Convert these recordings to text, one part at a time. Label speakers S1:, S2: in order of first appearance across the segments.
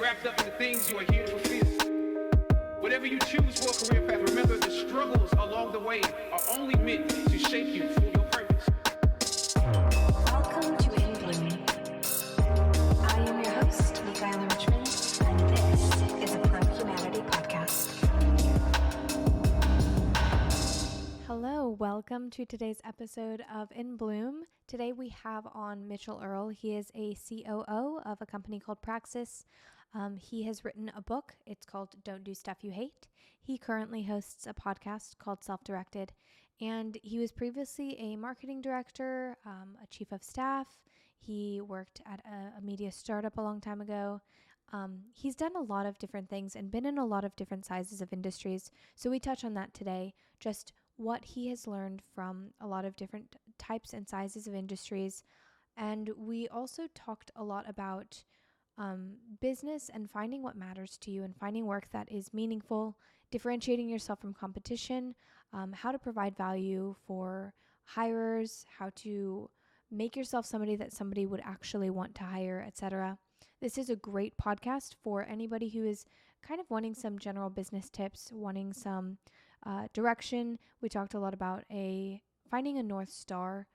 S1: wrapped up in the things you are here to fulfill. Whatever you choose for a career path, remember the struggles along the way are only meant to shape you for your purpose.
S2: Welcome to In Bloom. I am your host, Michaela Richmond, and this is a Pro Humanity podcast.
S3: Hello, welcome to today's episode of In Bloom. Today we have on Mitchell Earl. He is a COO of a company called Praxis. He has written a book. It's called Don't Do Stuff You Hate. He currently hosts a podcast called Self-Directed, and he was previously a marketing director, a chief of staff. He worked at a media startup a long time ago. He's done a lot of different things and been in a lot of different sizes of industries. So we touch on that today, just what he has learned from a lot of different types and sizes of industries. And we also talked a lot about business and finding what matters to you and finding work that is meaningful, differentiating yourself from competition, how to provide value for hirers, how to make yourself somebody that somebody would actually want to hire, etc. This is a great podcast for anybody who is kind of wanting some general business tips, wanting some direction. We talked a lot about finding a North Star,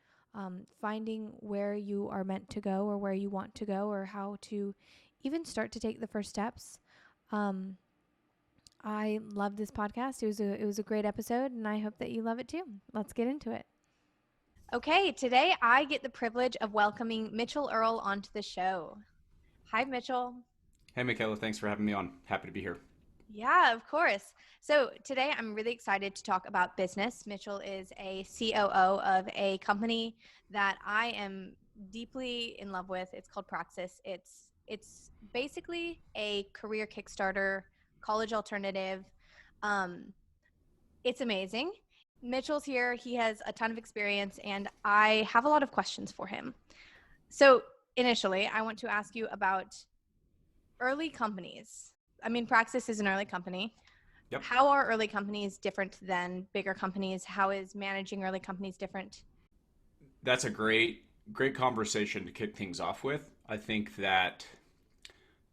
S3: finding where you are meant to go or where you want to go or how to even start to take the first steps. I love this podcast. It was a great episode, and I hope that you love it too. Let's get into it. Okay, today I get the privilege of welcoming Mitchell Earl onto the show. Hi, Mitchell.
S4: Hey, Michaela. Thanks for having me on. Happy to be here.
S3: Yeah, of course. So today I'm really excited to talk about business. Mitchell is a COO of a company that I am deeply in love with. It's called Praxis. It's basically a career Kickstarter, college alternative. It's amazing. Mitchell's here. He has a ton of experience, and I have a lot of questions for him. So initially, I want to ask you about early companies. I mean, Praxis is an early company.
S4: Yep.
S3: How are early companies different than bigger companies? How is managing early companies different?
S4: That's a great conversation to kick things off with. I think that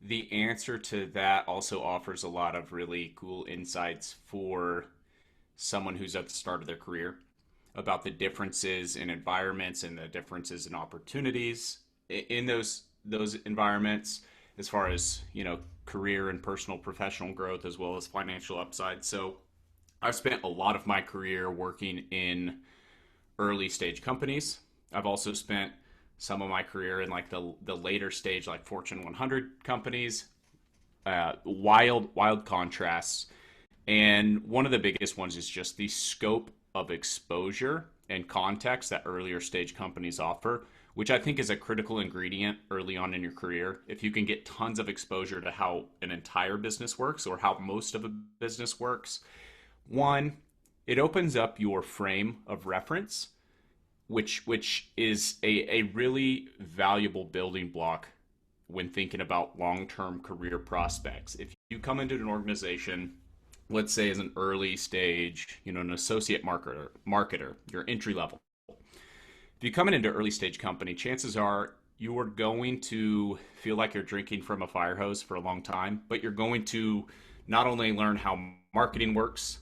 S4: the answer to that also offers a lot of really cool insights for someone who's at the start of their career about the differences in environments and the differences in opportunities in those environments, as far as, career and personal professional growth, as well as financial upside. So I've spent a lot of my career working in early stage companies. I've also spent some of my career in like the later stage, like Fortune 100 companies, wild contrasts. And one of the biggest ones is just the scope of exposure and context that earlier stage companies offer, which I think is a critical ingredient early on in your career. If you can get tons of exposure to how an entire business works or how most of a business works, one, it opens up your frame of reference, which is a really valuable building block when thinking about long-term career prospects. If you come into an organization, let's say as an early stage, an associate marketer, your entry level. If you come into early stage company, chances are you are going to feel like you're drinking from a fire hose for a long time, but you're going to not only learn how marketing works,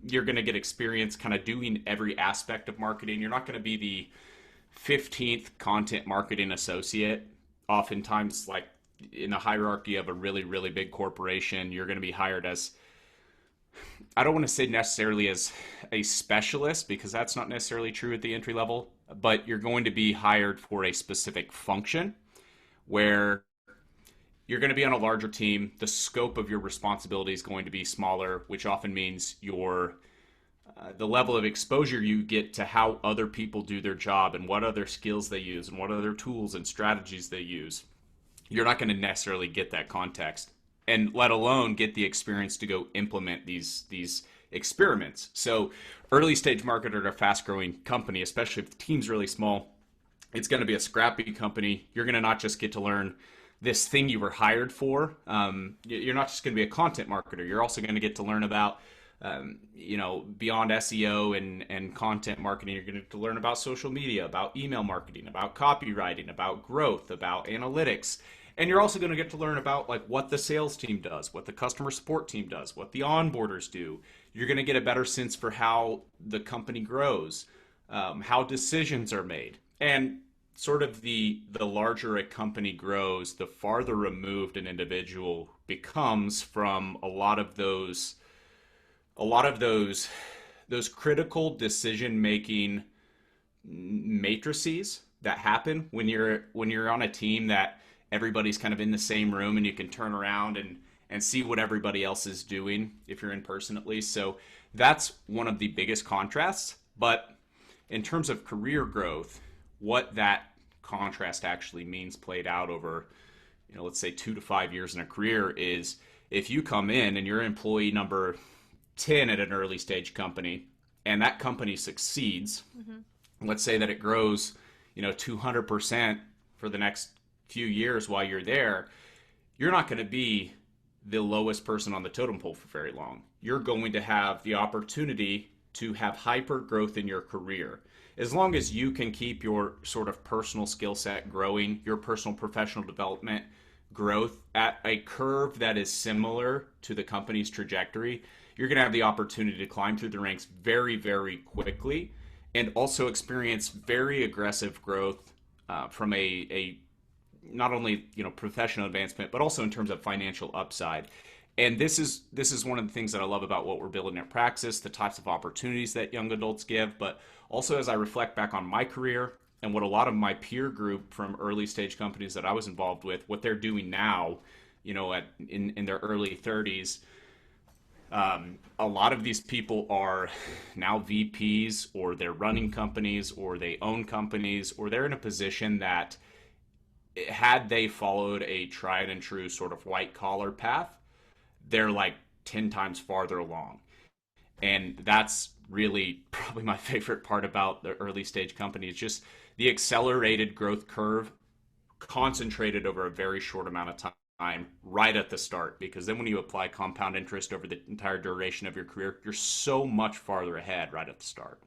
S4: you're going to get experience kind of doing every aspect of marketing. You're not going to be the 15th content marketing associate. Oftentimes, like in the hierarchy of a really, really big corporation, you're going to be hired as, I don't want to say necessarily as a specialist, because that's not necessarily true at the entry level, but you're going to be hired for a specific function where you're going to be on a larger team. The scope of your responsibility is going to be smaller, which often means the level of exposure you get to how other people do their job and what other skills they use and what other tools and strategies they use. You're not going to necessarily get that context, and let alone get the experience to go implement these experiments. So early stage marketer at a fast growing company, especially if the team's really small, it's going to be a scrappy company. You're going to not just get to learn this thing you were hired for. You're not just going to be a content marketer. You're also going to get to learn about, beyond SEO and content marketing. You're going to get to learn about social media, about email marketing, about copywriting, about growth, about analytics. And you're also going to get to learn about like what the sales team does, what the customer support team does, what the onboarders do. You're going to get a better sense for how the company grows, how decisions are made. And sort of the larger a company grows, the farther removed an individual becomes from a lot of those critical decision making matrices that happen when you're on a team that everybody's kind of in the same room and you can turn around and see what everybody else is doing if you're in person at least. So that's one of the biggest contrasts. But in terms of career growth, what that contrast actually means played out over, let's say 2 to 5 years in a career is if you come in and you're employee number 10 at an early stage company and that company succeeds, let's say that it grows, 200% for the next few years while you're there, you're not going to be the lowest person on the totem pole for very long. You're going to have the opportunity to have hyper growth in your career. As long as you can keep your sort of personal skill set growing, your personal professional development growth at a curve that is similar to the company's trajectory, you're going to have the opportunity to climb through the ranks very, very quickly and also experience very aggressive growth from a not only professional advancement, but also in terms of financial upside. And this is one of the things that I love about what we're building at Praxis, the types of opportunities that young adults give, but also as I reflect back on my career and what a lot of my peer group from early stage companies that I was involved with, what they're doing now, in their early 30s. A lot of these people are now VPs, or they're running companies, or they own companies, or they're in a position that had they followed a tried and true sort of white collar path, they're like 10 times farther along. And that's really probably my favorite part about the early stage company is just the accelerated growth curve concentrated over a very short amount of time right at the start, because then when you apply compound interest over the entire duration of your career, you're so much farther ahead right at the start.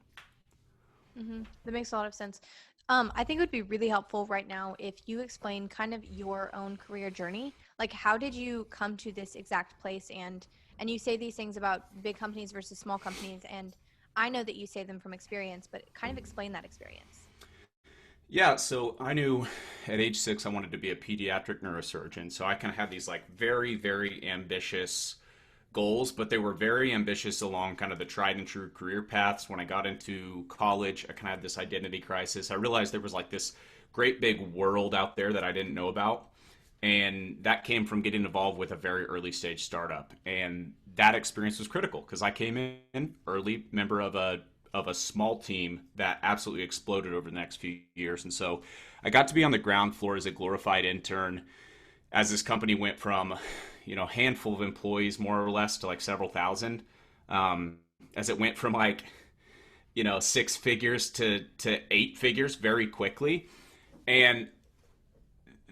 S3: That makes a lot of sense. I think it would be really helpful right now if you explain kind of your own career journey. Like, how did you come to this exact place? And you say these things about big companies versus small companies, and I know that you say them from experience, but kind of explain that experience.
S4: Yeah, so I knew at age 6 I wanted to be a pediatric neurosurgeon. So I kind of had these like very, very ambitious goals, but they were very ambitious along kind of the tried and true career paths. When I got into college, I kind of had this identity crisis. I realized there was like this great big world out there that I didn't know about. And that came from getting involved with a very early stage startup. And that experience was critical because I came in early member of a small team that absolutely exploded over the next few years. And so I got to be on the ground floor as a glorified intern as this company went from, handful of employees more or less to like several thousand, as it went from like, 6 figures to 8 figures very quickly. And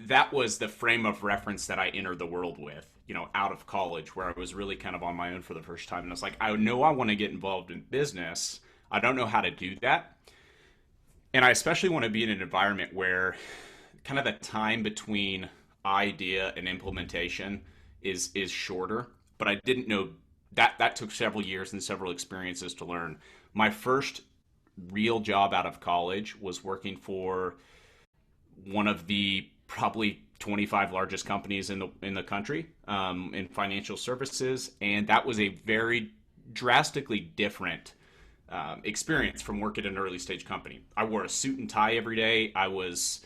S4: that was the frame of reference that I entered the world with, out of college, where I was really kind of on my own for the first time. And I was like, I know I want to get involved in business. I don't know how to do that. And I especially want to be in an environment where kind of the time between idea and implementation is shorter. But I didn't know that took several years and several experiences to learn. My first real job out of college was working for one of the probably 25 largest companies in the country, in financial services. And that was a very drastically different experience from working at an early stage company. I wore a suit and tie every day. I was,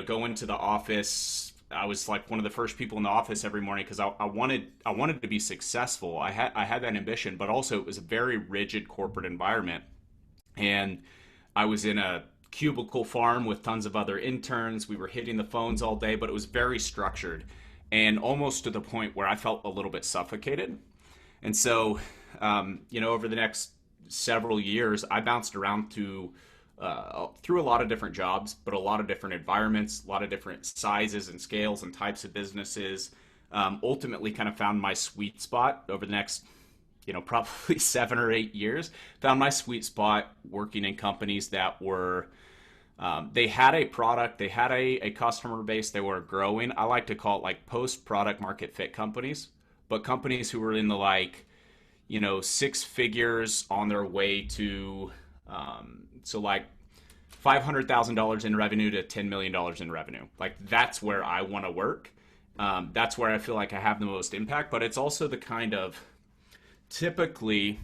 S4: going to the office. I was like one of the first people in the office every morning because I wanted to be successful. I had that ambition, but also it was a very rigid corporate environment. And I was in a cubicle farm with tons of other interns. We were hitting the phones all day, but it was very structured and almost to the point where I felt a little bit suffocated. And so, over the next several years, I bounced around through a lot of different jobs, but a lot of different environments, a lot of different sizes and scales and types of businesses. Ultimately kind of found my sweet spot over the next, probably 7 or 8 years, found my sweet spot working in companies that were They had a product, they had a customer base, they were growing. I like to call it like post-product market fit companies, but companies who were in the like, six figures on their way to, so like $500,000 in revenue to $10 million in revenue. Like that's where I want to work. That's where I feel like I have the most impact, but it's also the kind of typically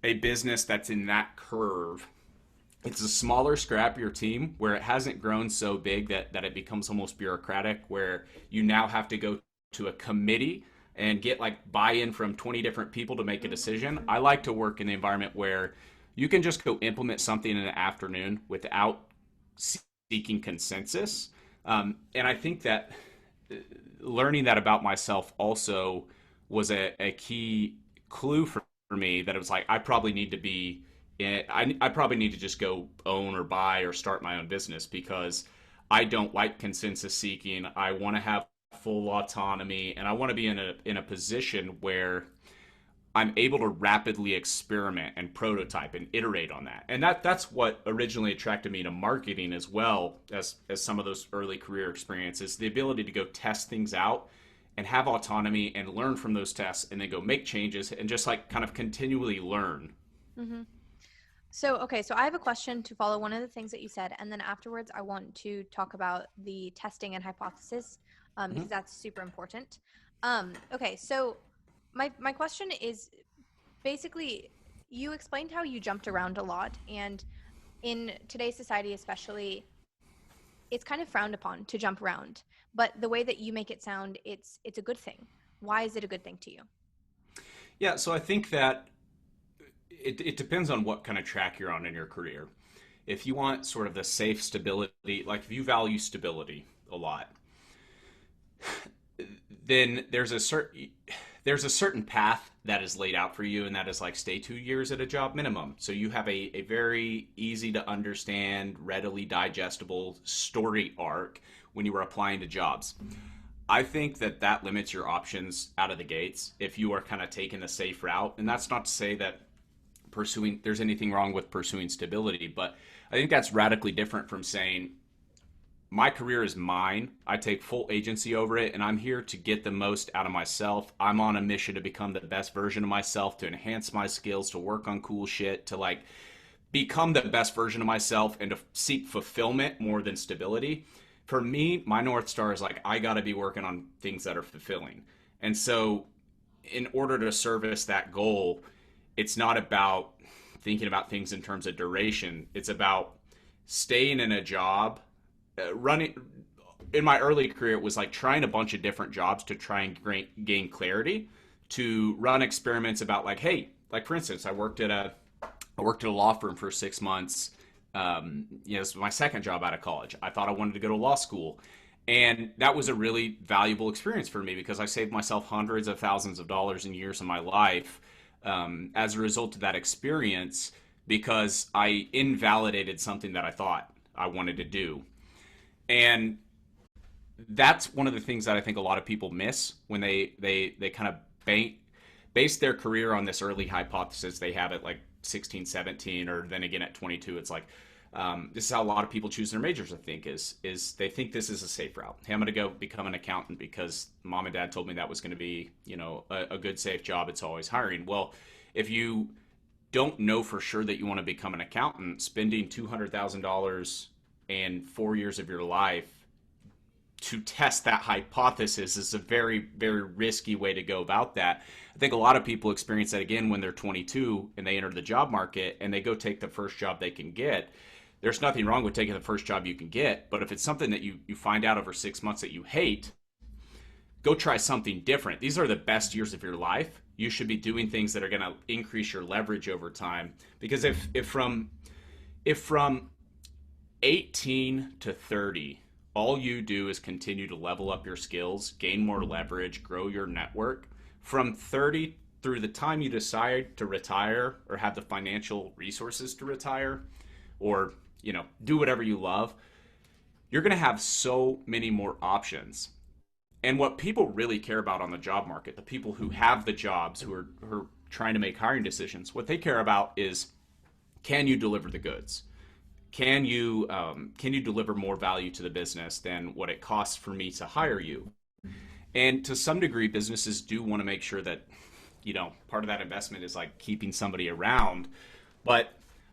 S4: a business that's in that curve. It's a smaller, scrappier team where it hasn't grown so big that it becomes almost bureaucratic, where you now have to go to a committee and get like buy-in from 20 different people to make a decision. I like to work in the environment where you can just go implement something in the afternoon without seeking consensus. And I think that learning that about myself also was a key clue for me, that it was like, I probably need to be I probably need to just go own or buy or start my own business, because I don't like consensus seeking. I want to have full autonomy, and I want to be in a position where I'm able to rapidly experiment and prototype and iterate on that. And that's what originally attracted me to marketing, as well as some of those early career experiences, the ability to go test things out and have autonomy and learn from those tests, and then go make changes and just like kind of continually learn.
S3: Mm-hmm. So I have a question to follow one of the things that you said, and then afterwards I want to talk about the testing and hypothesis, because that's super important. So my question is, basically, you explained how you jumped around a lot, and in today's society especially, it's kind of frowned upon to jump around. But the way that you make it sound, it's a good thing. Why is it a good thing to you?
S4: Yeah, so I think that it depends on what kind of track you're on in your career. If you want sort of the safe stability, like if you value stability a lot, then there's a certain path that is laid out for you, and that is like stay 2 years at a job minimum. So you have a very easy to understand, readily digestible story arc when you are applying to jobs. I think that limits your options out of the gates if you are kind of taking the safe route. And that's not to say that there's anything wrong with pursuing stability, but I think that's radically different from saying, my career is mine. I take full agency over it, and I'm here to get the most out of myself. I'm on a mission to become the best version of myself, to enhance my skills, to work on cool shit, to like become the best version of myself, and to seek fulfillment more than stability. For me, my North Star is like, I got to be working on things that are fulfilling. And so in order to service that goal, it's not about thinking about things in terms of duration. It's about staying in a job. Running in my early career, it was like trying a bunch of different jobs to try and gain clarity, to run experiments about like, hey, like for instance, I worked at a law firm for 6 months. This was my second job out of college. I thought I wanted to go to law school, and that was a really valuable experience for me, because I saved myself hundreds of thousands of dollars in years of my life as a result of that experience, because I invalidated something that I thought I wanted to do. And that's one of the things that I think a lot of people miss when they kind of base their career on this early hypothesis they have at like 16, 17, or then again at 22. It's like, this is how a lot of people choose their majors, I think, is they think this is a safe route. Hey, I'm going to go become an accountant because mom and dad told me that was going to be, a good, safe job. It's always hiring. Well, if you don't know for sure that you want to become an accountant, spending $200,000 and 4 years of your life to test that hypothesis is a very, very risky way to go about that. I think a lot of people experience that again when they're 22 and they enter the job market and they go take the first job they can get. There's nothing wrong with taking the first job you can get, but if it's something that you find out over 6 months that you hate, go try something different. These are the best years of your life. You should be doing things that are going to increase your leverage over time. Because if from 18 to 30, all you do is continue to level up your skills, gain more leverage, grow your network. From 30 through the time you decide to retire or have the financial resources to retire, or do whatever you love, you're going to have so many more options. And what people really care about on the job market, the people who have the jobs, who are trying to make hiring decisions, what they care about is, can you deliver the goods? can you deliver more value to the business than what it costs for me to hire you? And to some degree, businesses do want to make sure that, part of that investment is like keeping somebody around. But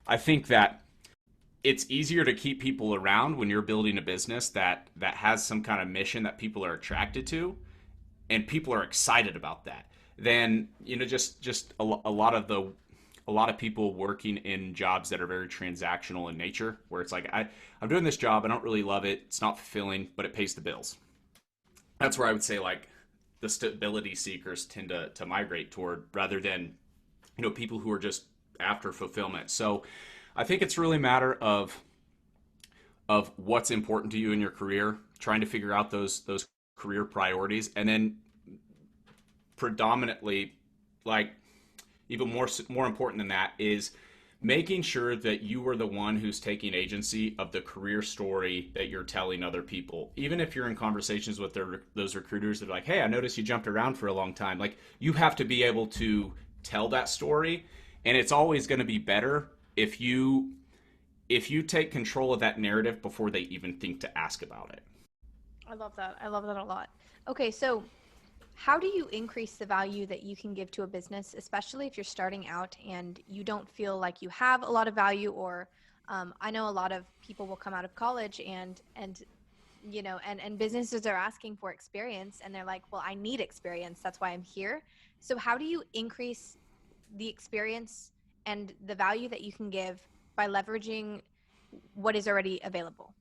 S4: I think that it's easier to keep people around when you're building a business that has some kind of mission that people are attracted to, and people are excited about that, than just a lot of people working in jobs that are very transactional in nature, where it's like I'm doing this job, I don't really love it, it's not fulfilling, but it pays the bills. That's where I would say like the stability seekers tend to migrate toward, rather than people who are just after fulfillment. So I think it's really a matter of what's important to you in your career, trying to figure out those career priorities, and then predominantly, like even more important than that, is making sure that you are the one who's taking agency of the career story that you're telling other people. Even if you're in conversations with those recruiters that are like, hey, I noticed you jumped around for a long time. Like, you have to be able to tell that story, and it's always going to be better if you take control of that narrative before they even think to ask about it.
S3: I love that. I love that a lot. Okay, so how do you increase the value that you can give to a business, especially if you're starting out and you don't feel like you have a lot of value? Or I know a lot of people will come out of college and businesses are asking for experience, and they're like, well, I need experience, that's why I'm here. So how do you increase the experience and the value that you can give by leveraging what is already available?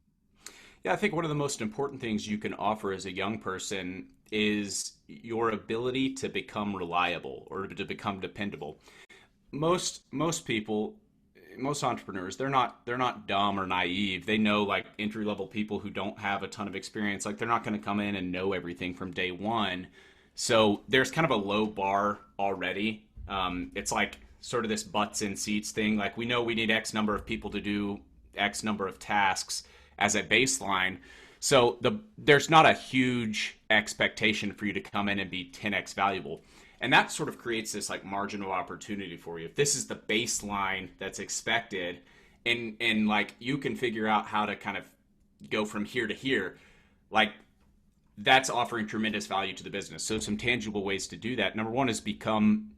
S4: Yeah, I think one of the most important things you can offer as a young person is your ability to become reliable or to become dependable. Most people, most entrepreneurs, they're not dumb or naive. They know, like, entry-level people who don't have a ton of experience, like, they're not going to come in and know everything from day one. So there's kind of a low bar already. It's like sort of this butts in seats thing. Like, we know we need X number of people to do X number of tasks as a baseline. So there's not a huge expectation for you to come in and be 10x valuable. And that sort of creates this like margin of opportunity for you. If this is the baseline that's expected, and like you can figure out how to kind of go from here to here, like that's offering tremendous value to the business. So some tangible ways to do that. Number one is become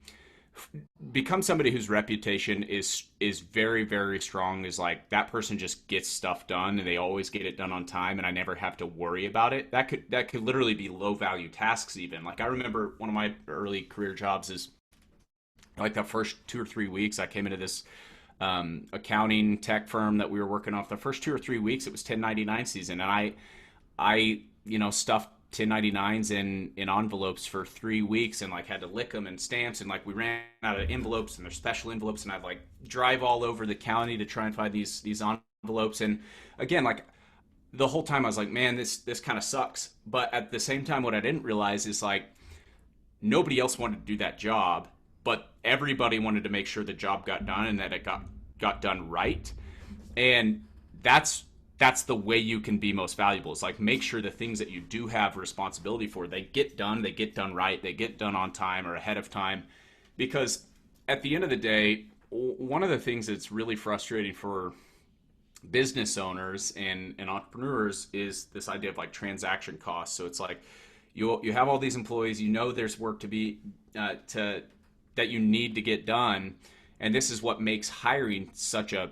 S4: somebody whose reputation is very, very strong, is like that person just gets stuff done and they always get it done on time and I never have to worry about it. That could literally be low value tasks even. Like, I remember one of my early career jobs is like the first 2 or 3 weeks I came into this accounting tech firm that we were working off. The first 2 or 3 weeks it was 1099 season, and I stuffed 1099s in envelopes for 3 weeks and like had to lick them and stamps, and like we ran out of envelopes, and there's special envelopes, and I'd like drive all over the county to try and find these envelopes. And again, like the whole time I was like, man, this kind of sucks. But at the same time, what I didn't realize is like nobody else wanted to do that job, but everybody wanted to make sure the job got done and that it got done right. And that's the way you can be most valuable. It's like, make sure the things that you do have responsibility for, they get done right, they get done on time or ahead of time. Because at the end of the day, one of the things that's really frustrating for business owners and entrepreneurs is this idea of like transaction costs. So it's like you have all these employees, there's work to be that you need to get done. And this is what makes hiring such a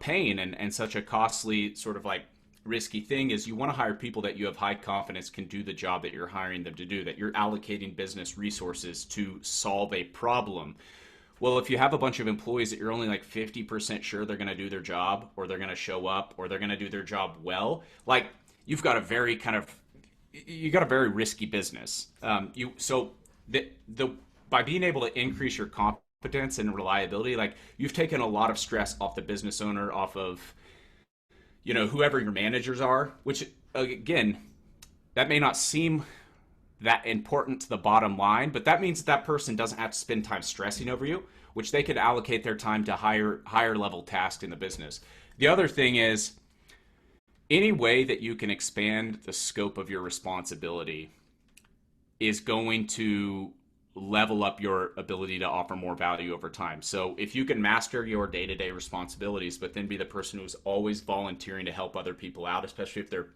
S4: pain and such a costly sort of like risky thing, is you want to hire people that you have high confidence can do the job that you're hiring them to do, that you're allocating business resources to solve a problem. Well, if you have a bunch of employees that you're only like 50% sure they're going to do their job, or they're going to show up, or they're going to do their job well, like you've got a very risky business. By being able to increase your competence and reliability, like you've taken a lot of stress off the business owner, off of whoever your managers are, which again, that may not seem that important to the bottom line, but that means that person doesn't have to spend time stressing over you, which they could allocate their time to higher level tasks in the business. The other thing is, any way that you can expand the scope of your responsibility is going to level up your ability to offer more value over time. So if you can master your day-to-day responsibilities, but then be the person who's always volunteering to help other people out, especially if they're,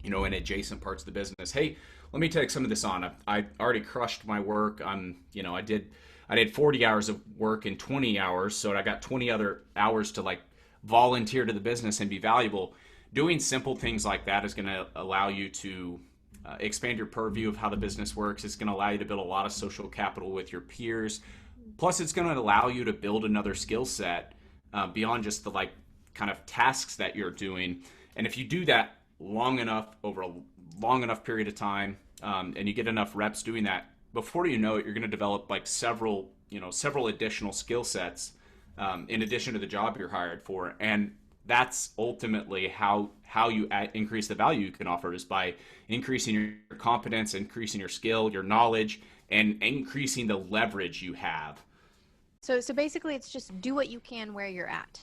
S4: in adjacent parts of the business. Hey, let me take some of this on. I already crushed my work. I did 40 hours of work in 20 hours, so I got 20 other hours to like volunteer to the business and be valuable. Doing simple things like that is going to allow you to expand your purview of how the business works. It's going to allow you to build a lot of social capital with your peers. Plus, it's going to allow you to build another skill set beyond just the like kind of tasks that you're doing. And if you do that long enough over a long enough period of time, and you get enough reps doing that, before you know it, you're going to develop like several additional skill sets in addition to the job you're hired for. And that's ultimately how you increase the value you can offer, is by increasing your competence, increasing your skill, your knowledge, and increasing the leverage you have.
S3: So basically it's just do what you can where you're at.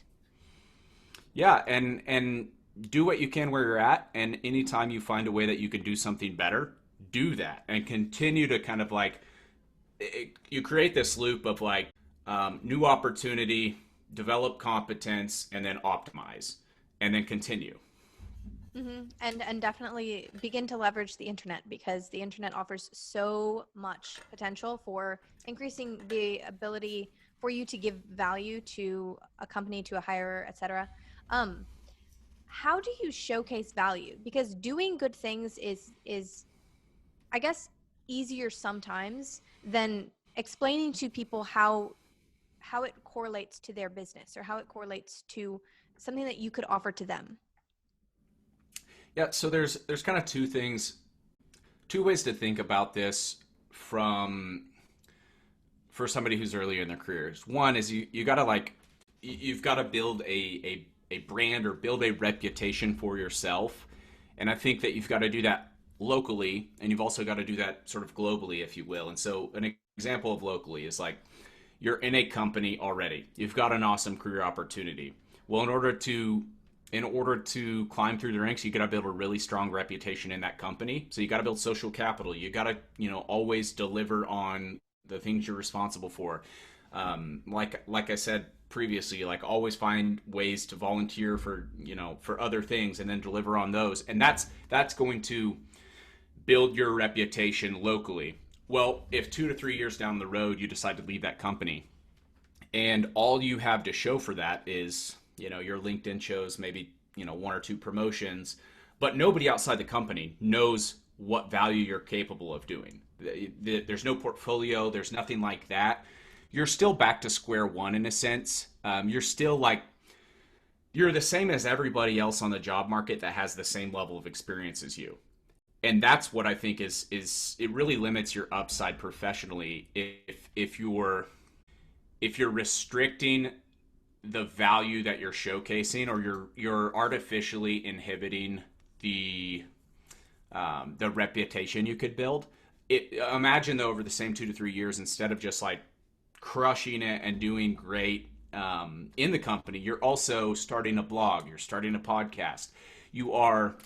S4: Yeah, and do what you can where you're at, and anytime you find a way that you can do something better, do that, and continue to kind of like, you create this loop of like new opportunity, develop competence, and then optimize, and then continue.
S3: And definitely begin to leverage the internet, because the internet offers so much potential for increasing the ability for you to give value to a company, to a hirer, etc. How do you showcase value? Because doing good things is I guess easier sometimes than explaining to people how it correlates to their business, or how it correlates to something that you could offer to them.
S4: Yeah, so there's kind of two ways to think about this from for somebody who's earlier in their careers. One is you got to like, you've got to build a brand or build a reputation for yourself. And I think that you've got to do that locally, and you've also got to do that sort of globally, if you will. And so an example of locally is like, you're in a company already. You've got an awesome career opportunity. Well, in order to climb through the ranks, you got to build a really strong reputation in that company. So you got to build social capital. You got to, always deliver on the things you're responsible for. Like I said previously, like always find ways to volunteer for other things, and then deliver on those. And that's going to build your reputation locally. Well, if 2 to 3 years down the road you decide to leave that company, and all you have to show for that is, your LinkedIn shows maybe, 1 or 2 promotions, but nobody outside the company knows what value you're capable of doing. There's no portfolio, there's nothing like that. You're still back to square one in a sense. You're still like, you're the same as everybody else on the job market that has the same level of experience as you. And that's what I think is it really limits your upside professionally if you're restricting the value that you're showcasing, or you're artificially inhibiting the reputation you could build. Imagine though, over the same 2 to 3 years, instead of just like crushing it and doing great in the company, you're also starting a blog, you're starting a podcast, you are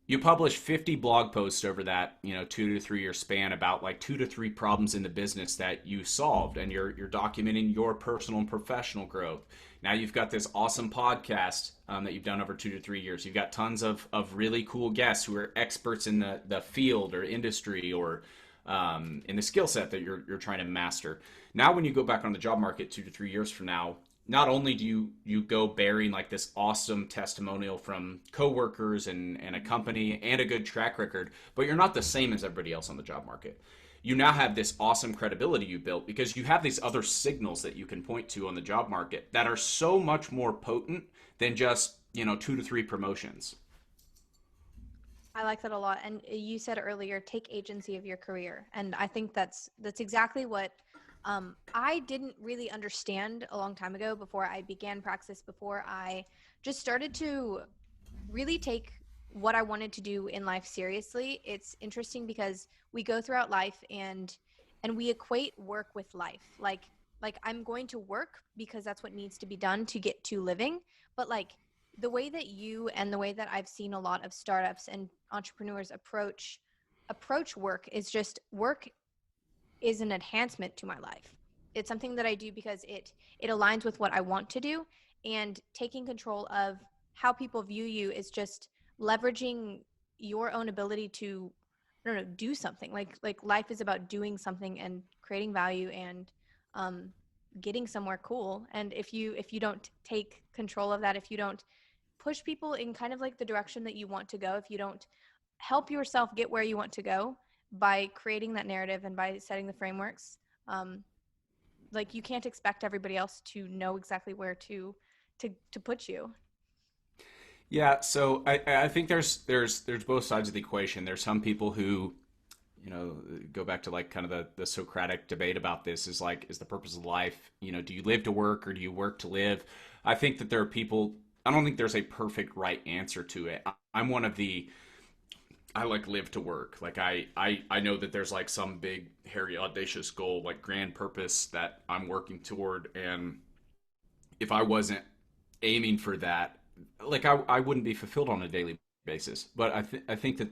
S4: you publish 50 blog posts over that 2 to 3 year span about like 2 to 3 problems in the business that you solved, and you're documenting your personal and professional growth. Now you've got this awesome podcast that you've done over 2 to 3 years. You've got tons of really cool guests who are experts in the field or industry, or in the skill set that you're trying to master. Now when you go back on the job market 2 to 3 years from now, not only do you go bearing like this awesome testimonial from coworkers and a company and a good track record, but you're not the same as everybody else on the job market. You now have this awesome credibility you built because you have these other signals that you can point to on the job market that are so much more potent than just 2 to 3 promotions.
S3: I like that a lot. And you said earlier, take agency of your career. And I think that's exactly what I didn't really understand a long time ago, before I began Praxis, before I just started to really take what I wanted to do in life seriously. It's interesting because we go throughout life and we equate work with life. Like I'm going to work because that's what needs to be done to get to living. But like the way that you, and the way that I've seen a lot of startups and entrepreneurs approach approach work is just work is an enhancement to my life. It's something that I do because it aligns with what I want to do, and taking control of how people view you is just leveraging your own ability to, I don't know, do something. Like life is about doing something and creating value and um, getting somewhere cool. And if you don't take control of that, if you don't push people in kind of like the direction that you want to go, if you don't help yourself get where you want to go by creating that narrative and by setting the frameworks, like you can't expect everybody else to know exactly where to put you.
S4: Yeah, so I think there's both sides of the equation. There's some people who, go back to like kind of the Socratic debate about this is like, is the purpose of life, do you live to work or do you work to live? I think that there are people, I don't think there's a perfect right answer to it. I'm one of the, I like live to work. Like I know that there's like some big, hairy, audacious goal, like grand purpose that I'm working toward. And if I wasn't aiming for that, like I wouldn't be fulfilled on a daily basis. But I think that,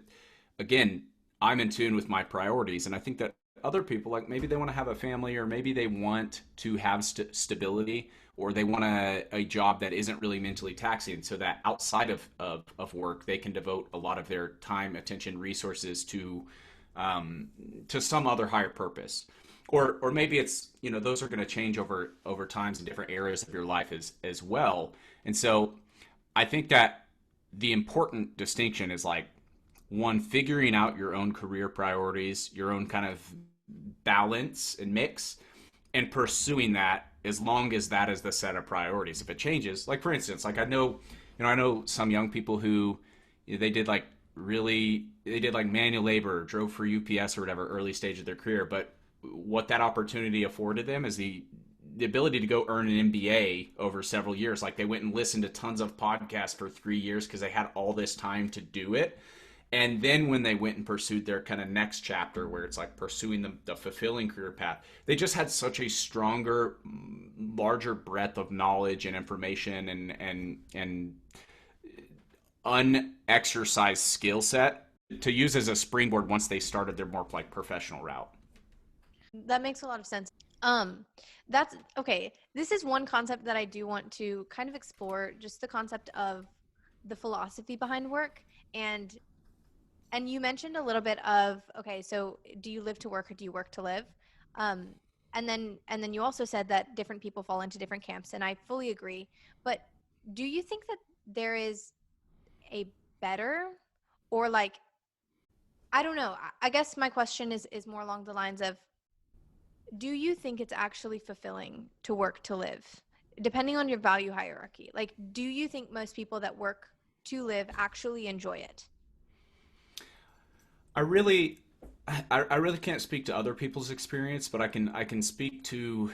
S4: again, I'm in tune with my priorities. And I think that other people, like maybe they want to have a family, or maybe they want to have stability, or they want a job that isn't really mentally taxing, so that outside of work, they can devote a lot of their time, attention, resources to some other higher purpose. Or maybe it's, those are going to change over times in different areas of your life as well. And so I think that the important distinction is like, one, figuring out your own career priorities, your own kind of balance and mix, and pursuing that as long as that is the set of priorities. If it changes, like for instance, like I know some young people who they did like manual labor, drove for UPS or whatever early stage of their career, but what that opportunity afforded them is the ability to go earn an MBA over several years. Like they went and listened to tons of podcasts for 3 years because they had all this time to do it. And then when they went and pursued their kind of next chapter, where it's like pursuing the fulfilling career path, they just had such a stronger, larger breadth of knowledge and information and unexercised skill set to use as a springboard once they started their more like professional route.
S3: That makes a lot of sense. That's okay. This is one concept that I do want to kind of explore, just the concept of the philosophy behind work. And you mentioned a little bit of, okay, so do you live to work or do you work to live? And then you also said that different people fall into different camps, and I fully agree. But do you think that there is a better, or like, I don't know, I guess my question is more along the lines of, do you think it's actually fulfilling to work to live, depending on your value hierarchy? Like, do you think most people that work to live actually enjoy it?
S4: I really can't speak to other people's experience, but I can speak to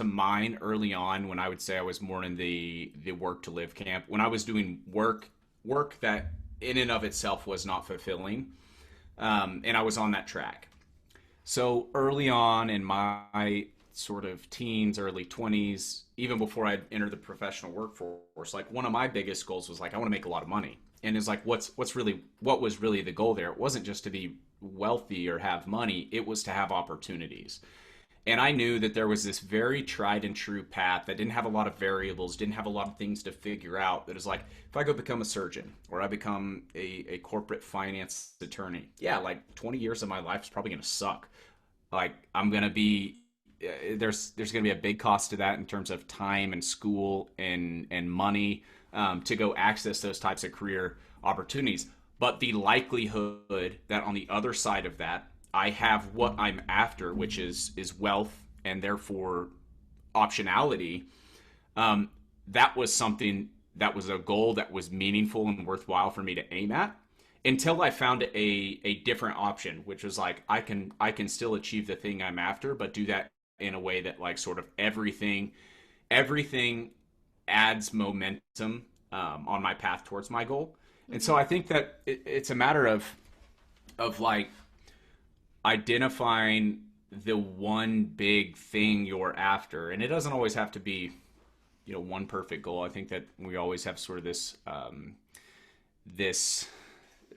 S4: mine early on, when I would say I was more in the work to live camp, when I was doing work that in and of itself was not fulfilling, and I was on that track. So early on in my sort of teens, early 20s, even before I'd entered the professional workforce, like one of my biggest goals was like, I want to make a lot of money. And it's like, what was really the goal there? It wasn't just to be wealthy or have money. It was to have opportunities. And I knew that there was this very tried and true path that didn't have a lot of variables, didn't have a lot of things to figure out. That is like, if I go become a surgeon, or I become a corporate finance attorney, yeah, like 20 years of my life is probably going to suck. Like I'm going to be, there's going to be a big cost to that in terms of time and school and money, to go access those types of career opportunities. But the likelihood that on the other side of that, I have what I'm after, which is wealth and therefore optionality. That was something that was a goal that was meaningful and worthwhile for me to aim at, until I found a different option, which was like, I can still achieve the thing I'm after, but do that in a way that like sort of everything adds momentum on my path towards my goal. And so I think that it's a matter of like identifying the one big thing you're after. And it doesn't always have to be, one perfect goal. I think that we always have sort of this, this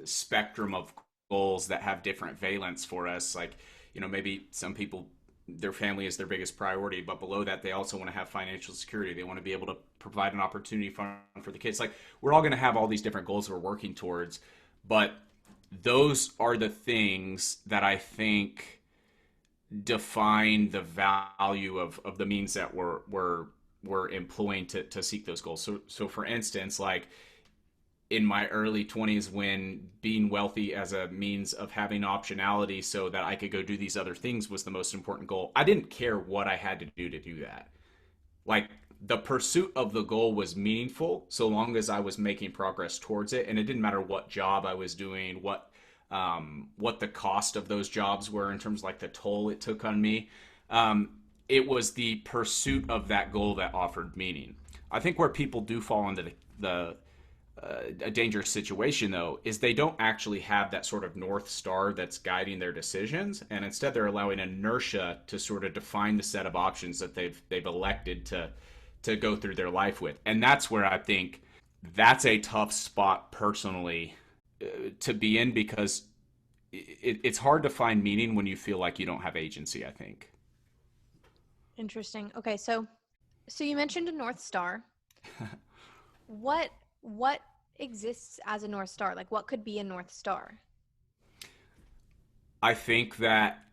S4: spectrum of goals that have different valence for us. Like, maybe some people, their family is their biggest priority, but below that, they also want to have financial security. They want to be able to provide an opportunity fund for the kids. Like, we're all going to have all these different goals we're working towards, but those are the things that I think define the value of the means that we're employing to seek those goals. So for instance, like in my early 20s, when being wealthy as a means of having optionality so that I could go do these other things was the most important goal, I didn't care what I had to do that. Like, the pursuit of the goal was meaningful so long as I was making progress towards it, and it didn't matter what job I was doing, what the cost of those jobs were in terms of like the toll it took on me. It was the pursuit of that goal that offered meaning. I think where people do fall into a dangerous situation, though, is they don't actually have that sort of North Star that's guiding their decisions, and instead they're allowing inertia to sort of define the set of options that they've elected to go through their life with. And that's where I think that's a tough spot personally to be in, because it's hard to find meaning when you feel like you don't have agency, I think.
S3: Interesting. Okay, so you mentioned a North Star. What exists as a North Star? Like, what could be a North Star?
S4: I think that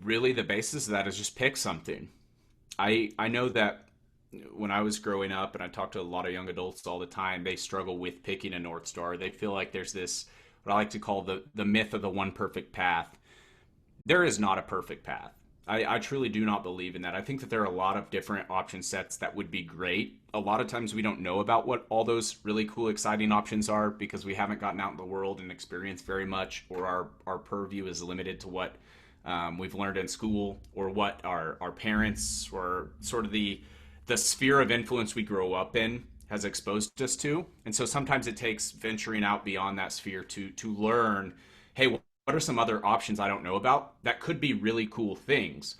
S4: really the basis of that is just pick something. I know that when I was growing up, and I talk to a lot of young adults all the time, they struggle with picking a North Star. They feel like there's this, what I like to call the myth of the one perfect path. There is not a perfect path. I truly do not believe in that. I think that there are a lot of different option sets that would be great. A lot of times we don't know about what all those really cool, exciting options are because we haven't gotten out in the world and experienced very much, or our purview is limited to what we've learned in school, or what our parents, or sort of the sphere of influence we grow up in has exposed us to. And so sometimes it takes venturing out beyond that sphere to learn, hey, what are some other options I don't know about that could be really cool things?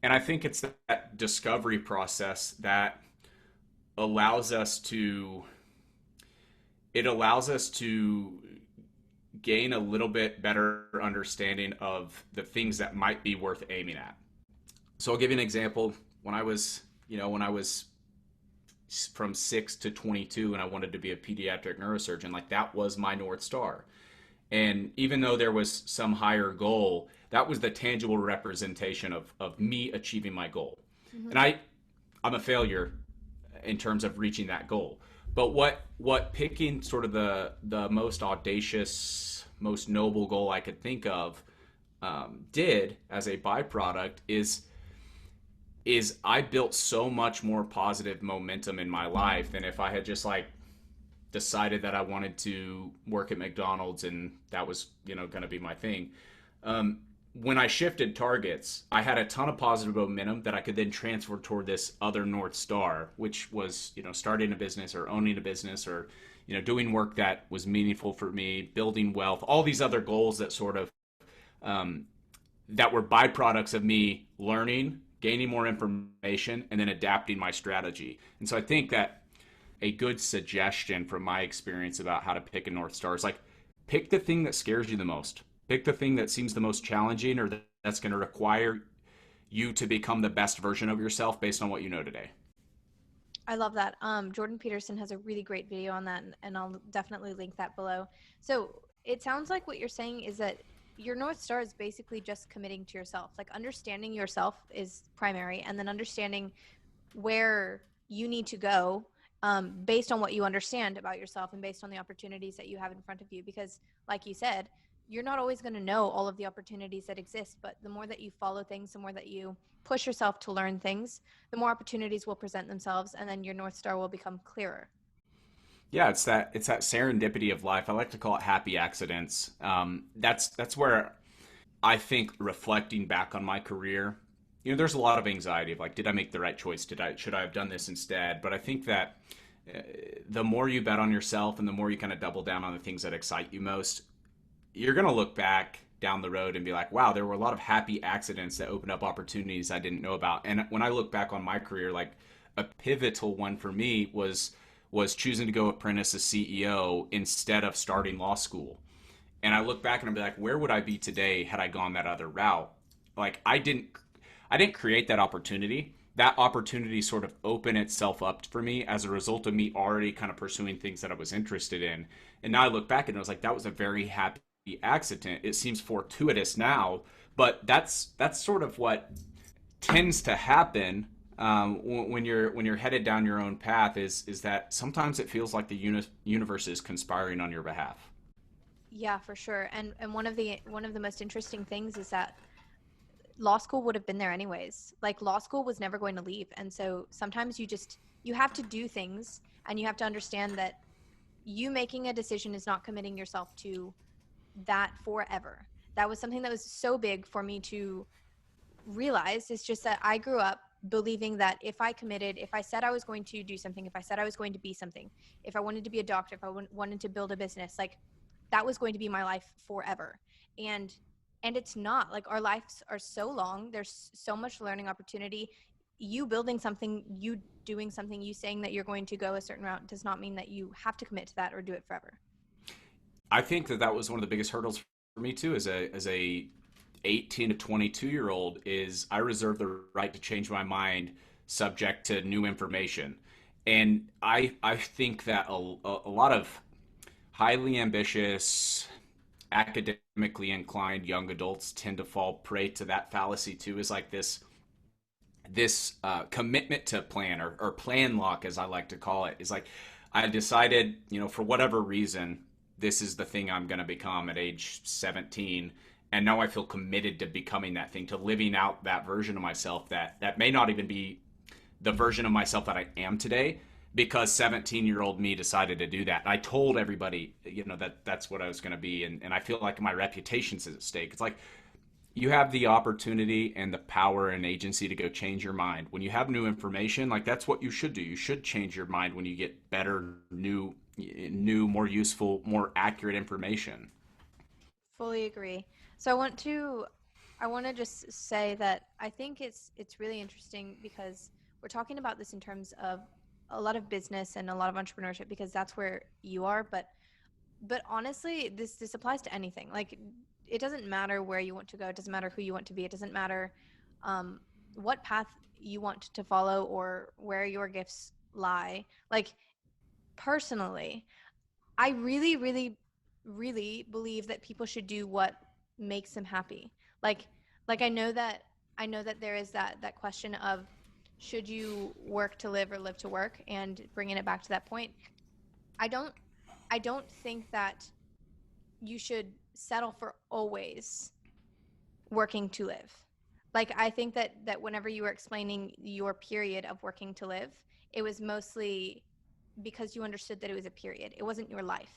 S4: And I think it's that discovery process that allows us to gain a little bit better understanding of the things that might be worth aiming at. So I'll give you an example. When I was from 6 to 22 and I wanted to be a pediatric neurosurgeon, like that was my North Star. And even though there was some higher goal, that was the tangible representation of me achieving my goal. Mm-hmm. And I'm a failure in terms of reaching that goal. But what picking sort of the most audacious, most noble goal I could think of did as a byproduct is I built so much more positive momentum in my life than if I had just like decided that I wanted to work at McDonald's and that was, going to be my thing. When I shifted targets, I had a ton of positive momentum that I could then transfer toward this other North Star, which was, starting a business or owning a business or, doing work that was meaningful for me, building wealth, all these other goals that sort of, that were byproducts of me learning, gaining more information, and then adapting my strategy. And so I think that a good suggestion from my experience about how to pick a North Star is like, pick the thing that scares you the most. Pick the thing that seems the most challenging, or that's going to require you to become the best version of yourself based on what you know today.
S3: I love that. Jordan Peterson has a really great video on that, and I'll definitely link that below. So it sounds like what you're saying is that your North Star is basically just committing to yourself. Like, understanding yourself is primary, and then understanding where you need to go based on what you understand about yourself and based on the opportunities that you have in front of you. Because like you said, you're not always going to know all of the opportunities that exist, but the more that you follow things, the more that you push yourself to learn things, the more opportunities will present themselves, and then your North Star will become clearer.
S4: Yeah, it's that serendipity of life. I like to call it happy accidents. That's where I think, reflecting back on my career, there's a lot of anxiety of like, did I make the right choice? Should I have done this instead? But I think that the more you bet on yourself and the more you kind of double down on the things that excite you most, you're going to look back down the road and be like, wow, there were a lot of happy accidents that opened up opportunities I didn't know about. And when I look back on my career, like a pivotal one for me was choosing to go apprentice as CEO instead of starting law school. And I look back and I'm like, where would I be today had I gone that other route? Like I didn't create that opportunity. That opportunity sort of opened itself up for me as a result of me already kind of pursuing things that I was interested in. And now I look back and I was like, that was a very happy accident. It seems fortuitous now, but that's sort of what tends to happen when you're headed down your own path. Is that sometimes it feels like the universe is conspiring on your behalf.
S3: Yeah, for sure. And one of the most interesting things is that law school would have been there anyways. Like law school was never going to leave. And so sometimes you have to do things, and you have to understand that you making a decision is not committing yourself to that forever. That was something that was so big for me to realize. It's just that I grew up believing that if I committed, if I said I was going to do something, if I said I was going to be something, if I wanted to be a doctor, if I wanted to build a business, like that was going to be my life forever. And and it's not. Like our lives are so long. There's so much learning opportunity. You building something, you doing something, you saying that you're going to go a certain route does not mean that you have to commit to that or do it forever.
S4: I think that was one of the biggest hurdles for me too, as a 18 to 22 year old, is I reserve the right to change my mind subject to new information. And I think that a lot of highly ambitious, academically inclined young adults tend to fall prey to that fallacy too, is like this commitment to plan, or plan lock, as I like to call it, is like, I decided, for whatever reason, this is the thing I'm going to become at age 17. And now I feel committed to becoming that thing, to living out that version of myself that may not even be the version of myself that I am today, because 17-year-old me decided to do that. And I told everybody, that that's what I was going to be. And I feel like my reputation's at stake. It's like, you have the opportunity and the power and agency to go change your mind. When you have new information, like that's what you should do. You should change your mind when you get better, new, more useful, more accurate information.
S3: Fully agree. So I want to just say that I think it's really interesting because we're talking about this in terms of a lot of business and a lot of entrepreneurship because that's where you are, but honestly, this applies to anything. Like it doesn't matter where you want to go, it doesn't matter who you want to be, it doesn't matter what path you want to follow or where your gifts lie. Like personally, I really, really, really believe that people should do what makes them happy. Like, like I know that there is that question of should you work to live or live to work, and bringing it back to that point, I don't I don't think that you should settle for always working to live. Like I think that whenever you were explaining your period of working to live, it was mostly because you understood that it was a period. It wasn't your life.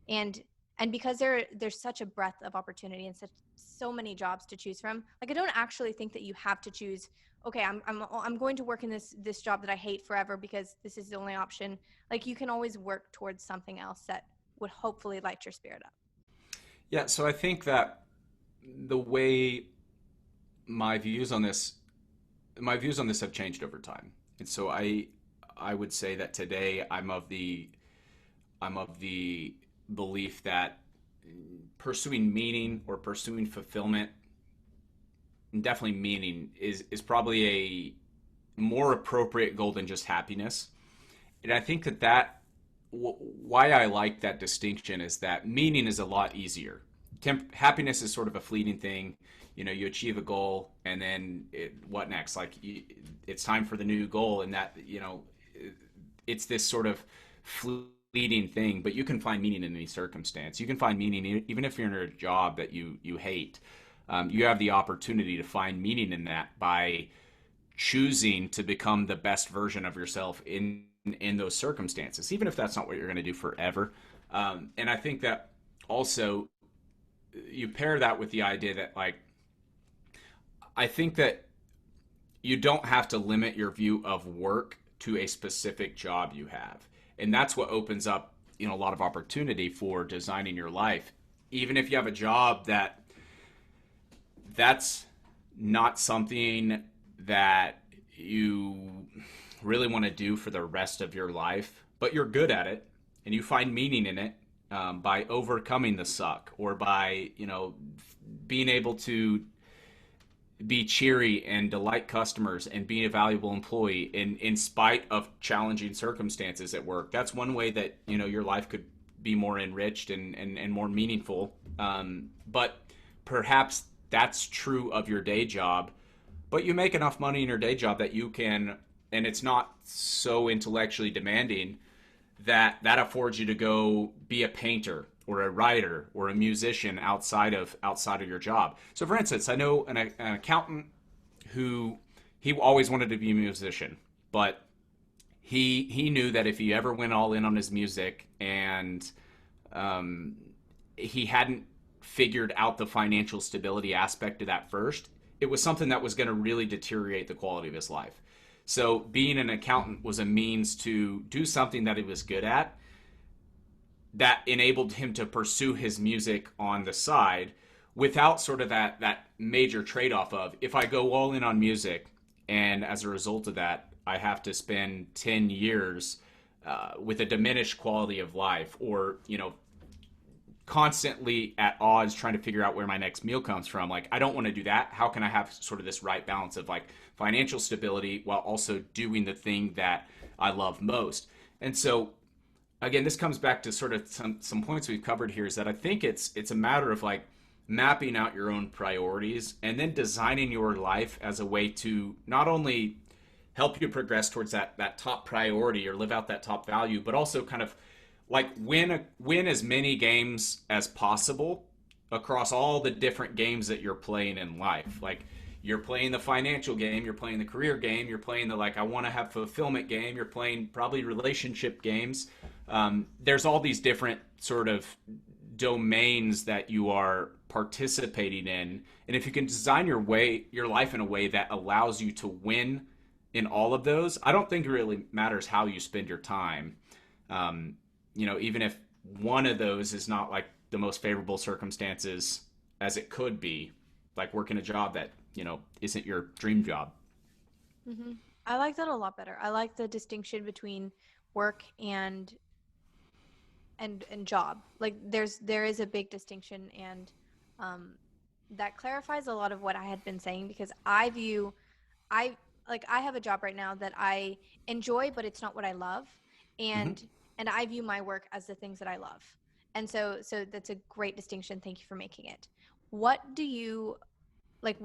S3: And and because there's such a breadth of opportunity and so many jobs to choose from. Like I don't actually think that you have to choose, okay, I'm going to work in this job that I hate forever because this is the only option. Like you can always work towards something else that would hopefully light your spirit up.
S4: Yeah, so I think that the way my views on this my views on this have changed over time. And so I would say that today I'm of the belief that pursuing meaning or pursuing fulfillment, and definitely meaning, is probably a more appropriate goal than just happiness. And I think why I like that distinction is that meaning is a lot easier. Happiness is sort of a fleeting thing. You achieve a goal, and then what next? Like it's time for the new goal, and that it's this sort of fleeting thing. But you can find meaning in any circumstance. You can find meaning even if you're in a job that you hate. You have the opportunity to find meaning in that by choosing to become the best version of yourself in those circumstances, even if that's not what you're going to do forever. And I think that also you pair that with the idea that, like, I think that you don't have to limit your view of work to a specific job you have. And that's what opens up, a lot of opportunity for designing your life. Even if you have a job that's not something that you really want to do for the rest of your life, but you're good at it and you find meaning in it. by overcoming the suck, or by, being able to be cheery and delight customers and being a valuable employee in spite of challenging circumstances at work. That's one way that, your life could be more enriched and more meaningful. But perhaps that's true of your day job, but you make enough money in your day job that you can, and it's not so intellectually demanding, that affords you to go be a painter or a writer or a musician outside of your job. So for instance, I know an accountant who, he always wanted to be a musician, but he knew that if he ever went all in on his music and he hadn't figured out the financial stability aspect of that first, it was something that was going to really deteriorate the quality of his life. So being an accountant was a means to do something that he was good at, that enabled him to pursue his music on the side without sort of that major trade-off of, if I go all in on music and as a result of that I have to spend 10 years with a diminished quality of life, or constantly at odds trying to figure out where my next meal comes from. Like, I don't want to do that. How can I have sort of this right balance of like financial stability while also doing the thing that I love most? And so again, this comes back to sort of some points we've covered here, is that I think it's a matter of like mapping out your own priorities and then designing your life as a way to not only help you progress towards that top priority or live out that top value, but also kind of like win as many games as possible across all the different games that you're playing in life. Like, you're playing the financial game, you're playing the career game, you're playing the I want to have fulfillment game, you're playing probably relationship games. There's all these different sort of domains that you are participating in, and if you can design your life in a way that allows you to win in all of those, I don't think it really matters how you spend your time. Even if one of those is not like the most favorable circumstances as it could be, like working a job that, isn't your dream job.
S3: Mm-hmm. I like that a lot better. I like the distinction between work and job. Like, there is a big distinction, and that clarifies a lot of what I had been saying, because I have a job right now that I enjoy, but it's not what I love. And I view my work as the things that I love. And so that's a great distinction. Thank you for making it. What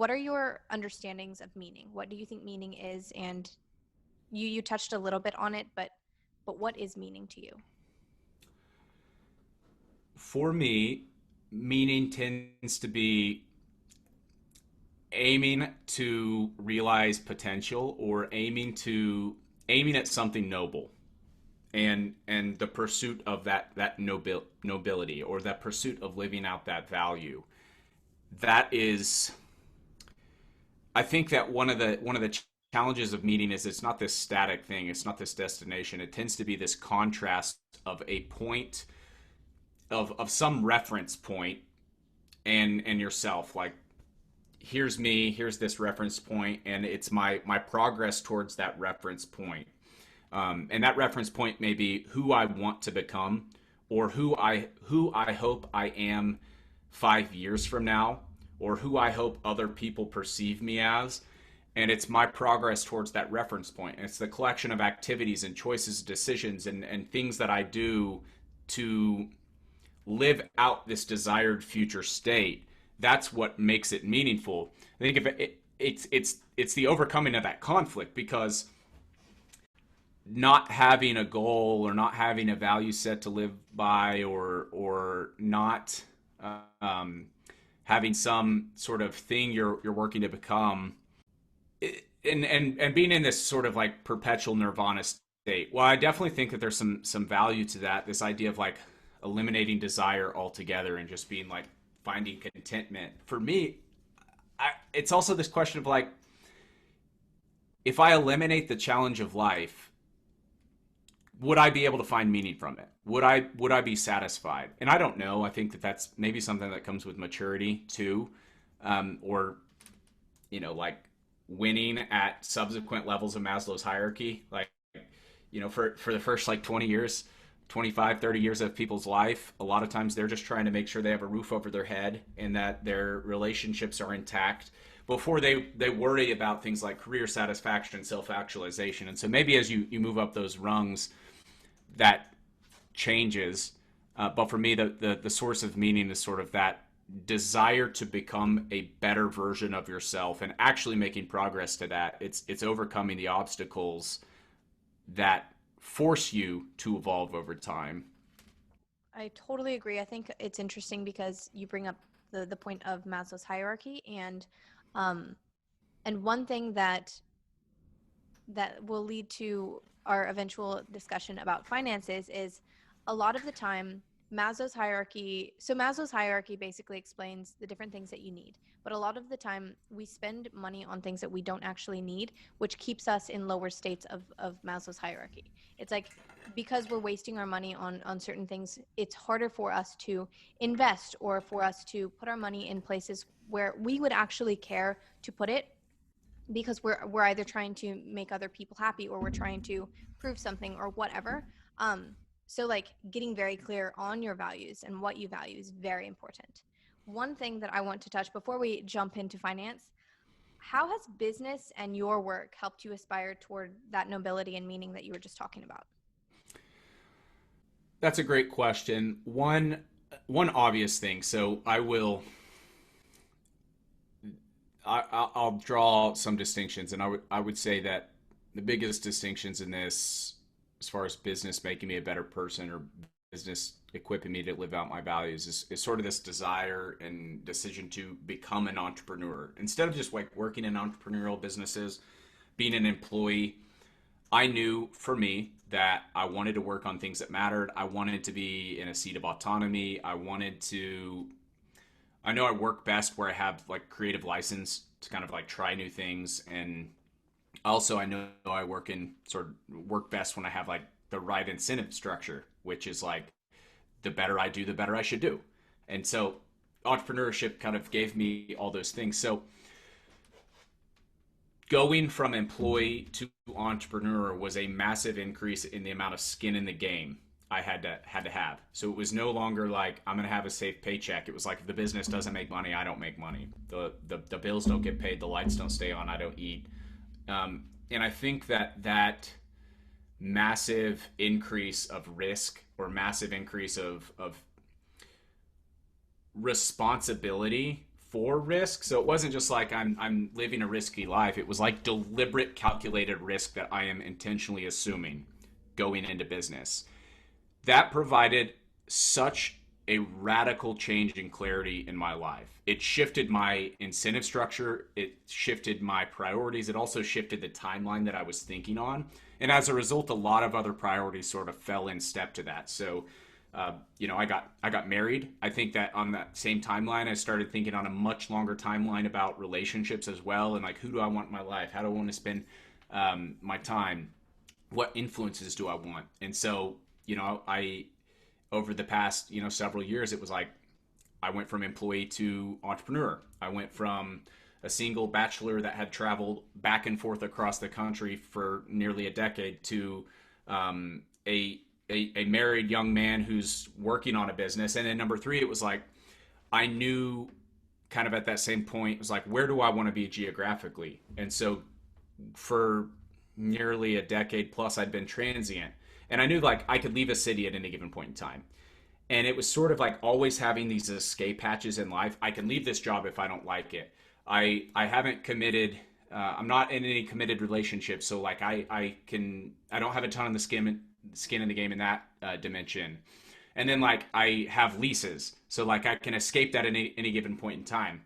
S3: are your understandings of meaning? What do you think meaning is? And you touched a little bit on it, but what is meaning to you?
S4: For me, meaning tends to be aiming to realize potential, or aiming at something noble, and the pursuit of that nobility, or that pursuit of living out that value. That is, I think that one of the challenges of meaning is it's not this static thing, it's not this destination. It tends to be this contrast of a point of some reference point and yourself. Like, here's me, here's this reference point, and it's my progress towards that reference point. And that reference point may be who I want to become, or who I hope I am 5 years from now, or who I hope other people perceive me as. And it's my progress towards that reference point. And it's the collection of activities and choices, decisions, and things that I do to live out this desired future state. That's what makes it meaningful. I think it's the overcoming of that conflict, because not having a goal, or not having a value set to live by, or not having some sort of thing you're working to become, and being in this sort of like perpetual nirvana state. Well, I definitely think that there's some value to that. This idea of like eliminating desire altogether and just being like finding contentment. For me, it's also this question of like, if I eliminate the challenge of life, would I be able to find meaning from it? Would I be satisfied? And I don't know. I think that that's maybe something that comes with maturity too, or like winning at subsequent levels of Maslow's hierarchy. Like, for the first like 20 years, 25, 30 years of people's life, a lot of times they're just trying to make sure they have a roof over their head and that their relationships are intact before they worry about things like career satisfaction, self-actualization. And so maybe as you move up those rungs, that changes. But for me, the source of meaning is sort of that desire to become a better version of yourself and actually making progress to that. It's overcoming the obstacles that force you to evolve over time.
S3: I totally agree. I think it's interesting because you bring up the point of Maslow's hierarchy, and one thing that will lead to our eventual discussion about finances is a lot of the time Maslow's hierarchy basically explains the different things that you need. But a lot of the time we spend money on things that we don't actually need, which keeps us in lower states of Maslow's hierarchy. It's like, because we're wasting our money on certain things, it's harder for us to invest or for us to put our money in places where we would actually care to put it, because we're either trying to make other people happy or we're trying to prove something or whatever. So like getting very clear on your values and what you value is very important. One thing that I want to touch before we jump into finance: how has business and your work helped you aspire toward that nobility and meaning that you were just talking about?
S4: That's a great question. One obvious thing. So I'll draw some distinctions, and I would say that the biggest distinctions in this, as far as business making me a better person or business equipping me to live out my values, is sort of this desire and decision to become an entrepreneur. Instead of just like working in entrepreneurial businesses, being an employee, I knew for me that I wanted to work on things that mattered. I wanted to be in a seat of autonomy. I know I work best where I have like creative license to kind of like try new things. And also I know I work best when I have like the right incentive structure, which is like, the better I do, the better I should do. And so entrepreneurship kind of gave me all those things. So going from employee to entrepreneur was a massive increase in the amount of skin in the game I had to have. So it was no longer like, I'm going to have a safe paycheck. It was like, if the business doesn't make money, I don't make money. The bills don't get paid. The lights don't stay on. I don't eat. And I think that massive increase of risk, or massive increase of responsibility for risk. So it wasn't just like I'm living a risky life. It was like deliberate, calculated risk that I am intentionally assuming going into business. That provided such a radical change in clarity in my life. It shifted my incentive structure. It shifted my priorities. It also shifted the timeline that I was thinking on. And as a result, a lot of other priorities sort of fell in step to that. So, I got married. I think that on that same timeline, I started thinking on a much longer timeline about relationships as well. And like, who do I want in my life? How do I want to spend my time? What influences do I want? And so, over the past, several years, it was like, I went from employee to entrepreneur. I went from a single bachelor that had traveled back and forth across the country for nearly a decade to a married young man who's working on a business. And then number three, it was like, I knew kind of at that same point, it was like, where do I want to be geographically? And so for nearly a decade plus, I'd been transient. And I knew like I could leave a city at any given point in time. And it was sort of like always having these escape hatches in life. I can leave this job if I don't like it. I haven't committed. I'm not in any committed relationship. So like I don't have a ton of the skin in the game in that dimension. And then like I have leases. So like I can escape that at any given point in time.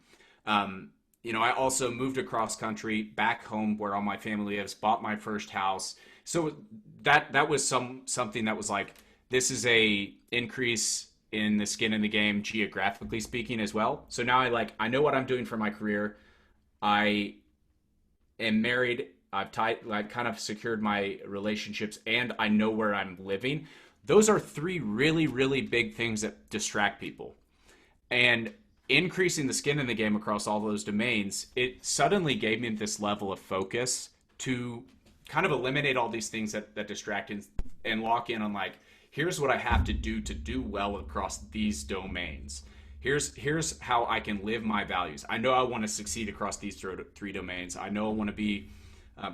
S4: I also moved across country back home where all my family lives, bought my first house. So that was something that was like, this is a increase in the skin in the game, geographically speaking as well. So now I know what I'm doing for my career. I am married. I've kind of secured my relationships, and I know where I'm living. Those are three really, really big things that distract people. And increasing the skin in the game across all those domains, it suddenly gave me this level of focus to kind of eliminate all these things that distract and lock in on like, here's what I have to do well across these domains. Here's how I can live my values. I know I want to succeed across these three domains. I know I want to be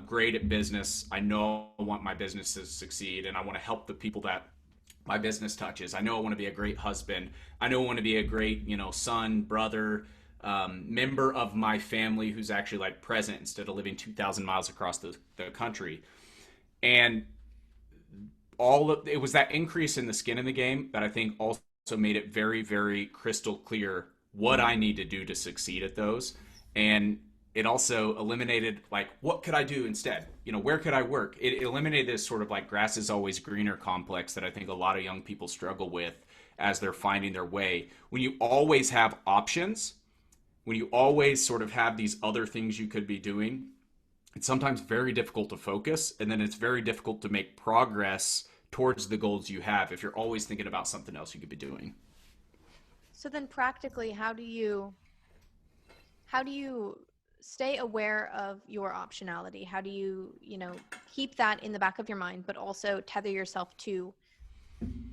S4: great at business. I know I want my business to succeed, and I want to help the people that my business touches. I know I want to be a great husband. I know I want to be a great, son, brother, member of my family who's actually like present instead of living 2,000 miles across the country. And it was that increase in the skin in the game that I think also made it very, very crystal clear what I need to do to succeed at those. And it also eliminated like, what could I do instead? Where could I work? It eliminated this sort of like grass is always greener complex that I think a lot of young people struggle with as they're finding their way. When you always have options, when you always sort of have these other things you could be doing, it's sometimes very difficult to focus, and then it's very difficult to make progress towards the goals you have if you're always thinking about something else you could be doing.
S3: So then practically, how do you stay aware of your optionality? How do you, keep that in the back of your mind, but also tether yourself to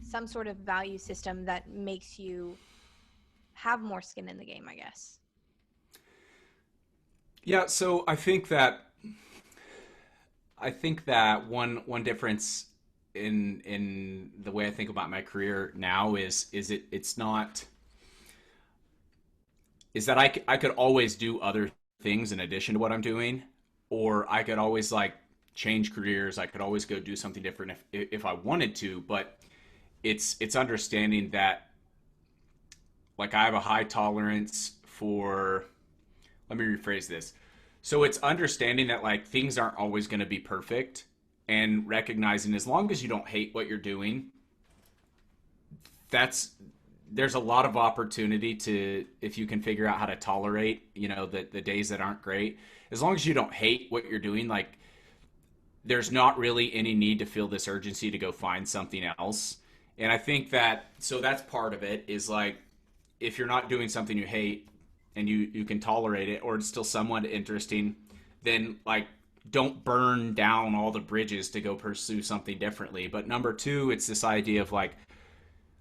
S3: some sort of value system that makes you have more skin in the game, I guess?
S4: Yeah, so I think that one difference in the way I think about my career now is that I could always do other things in addition to what I'm doing, or I could always like change careers. I could always go do something different if I wanted to, but it's understanding that like I have a high tolerance for, let me rephrase this. So it's understanding that like things aren't always going to be perfect, and recognizing as long as you don't hate what you're doing, there's a lot of opportunity to, if you can figure out how to tolerate, the days that aren't great, as long as you don't hate what you're doing, like there's not really any need to feel this urgency to go find something else. And I think so that's part of it, is like, if you're not doing something you hate and you can tolerate it, or it's still somewhat interesting, then like don't burn down all the bridges to go pursue something differently. But number two, it's this idea of like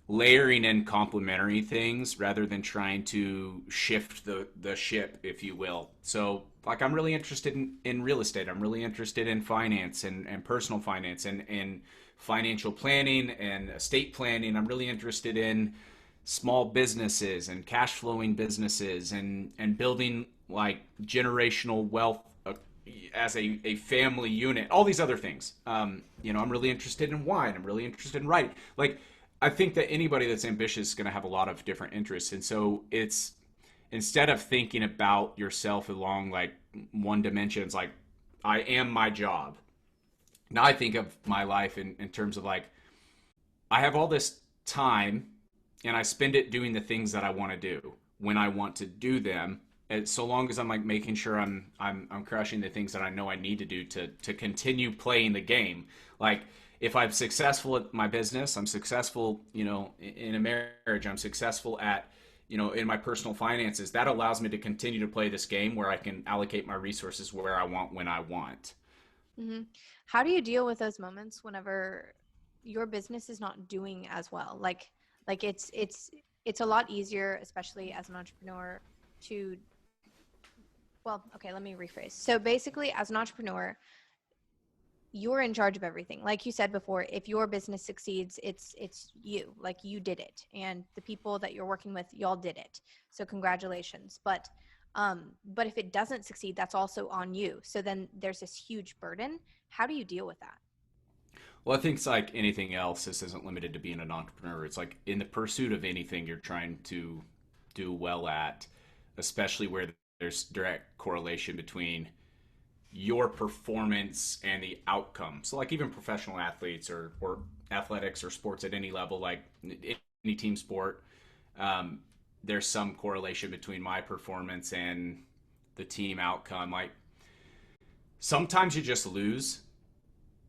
S4: layering in complementary things rather than trying to shift the ship, if you will. So like I'm really interested in real estate. I'm really interested in finance and personal finance and financial planning and estate planning. I'm really interested in small businesses and cash flowing businesses and building like generational wealth as a family unit, all these other things. I'm really interested in wine. I'm really interested in writing. Like, I think that anybody that's ambitious is going to have a lot of different interests. And so it's, instead of thinking about yourself along like one dimension, it's like, I am my job. Now I think of my life in terms of like, I have all this time and I spend it doing the things that I want to do when I want to do them. And so long as I'm like making sure I'm crushing the things that I know I need to do to continue playing the game. Like if I'm successful at my business, I'm successful, in a marriage, I'm successful at, in my personal finances, that allows me to continue to play this game where I can allocate my resources where I want, when I want.
S3: Mm-hmm. How do you deal with those moments whenever your business is not doing as well? Like it's a lot easier, especially as an entrepreneur, to, well, okay, let me rephrase. So basically, as an entrepreneur, you're in charge of everything. Like you said before, if your business succeeds, it's you, like you did it, and the people that you're working with, y'all did it. So congratulations. But if it doesn't succeed, that's also on you. So then there's this huge burden. How do you deal with that?
S4: Well, I think it's like anything else. This isn't limited to being an entrepreneur. It's like in the pursuit of anything you're trying to do well at, especially where there's direct correlation between your performance and the outcome. So like even professional athletes or athletics or sports at any level, like any team sport, there's some correlation between my performance and the team outcome. Like sometimes you just lose.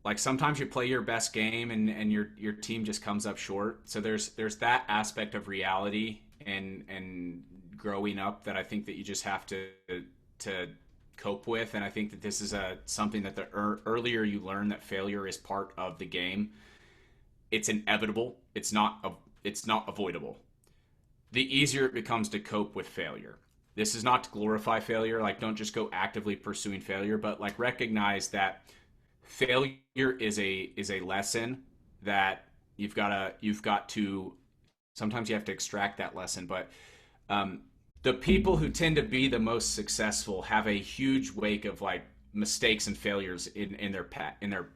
S4: Like sometimes you play your best game and your team just comes up short. So there's that aspect of reality and growing up that I think that you just have to cope with. And I think that this is something that the earlier you learn that failure is part of the game, it's inevitable. It's not avoidable. The easier it becomes to cope with failure. This is not to glorify failure. Like, don't just go actively pursuing failure, but like recognize that failure is a lesson that you've got to sometimes you have to extract that lesson. But the people who tend to be the most successful have a huge wake of like mistakes and failures in their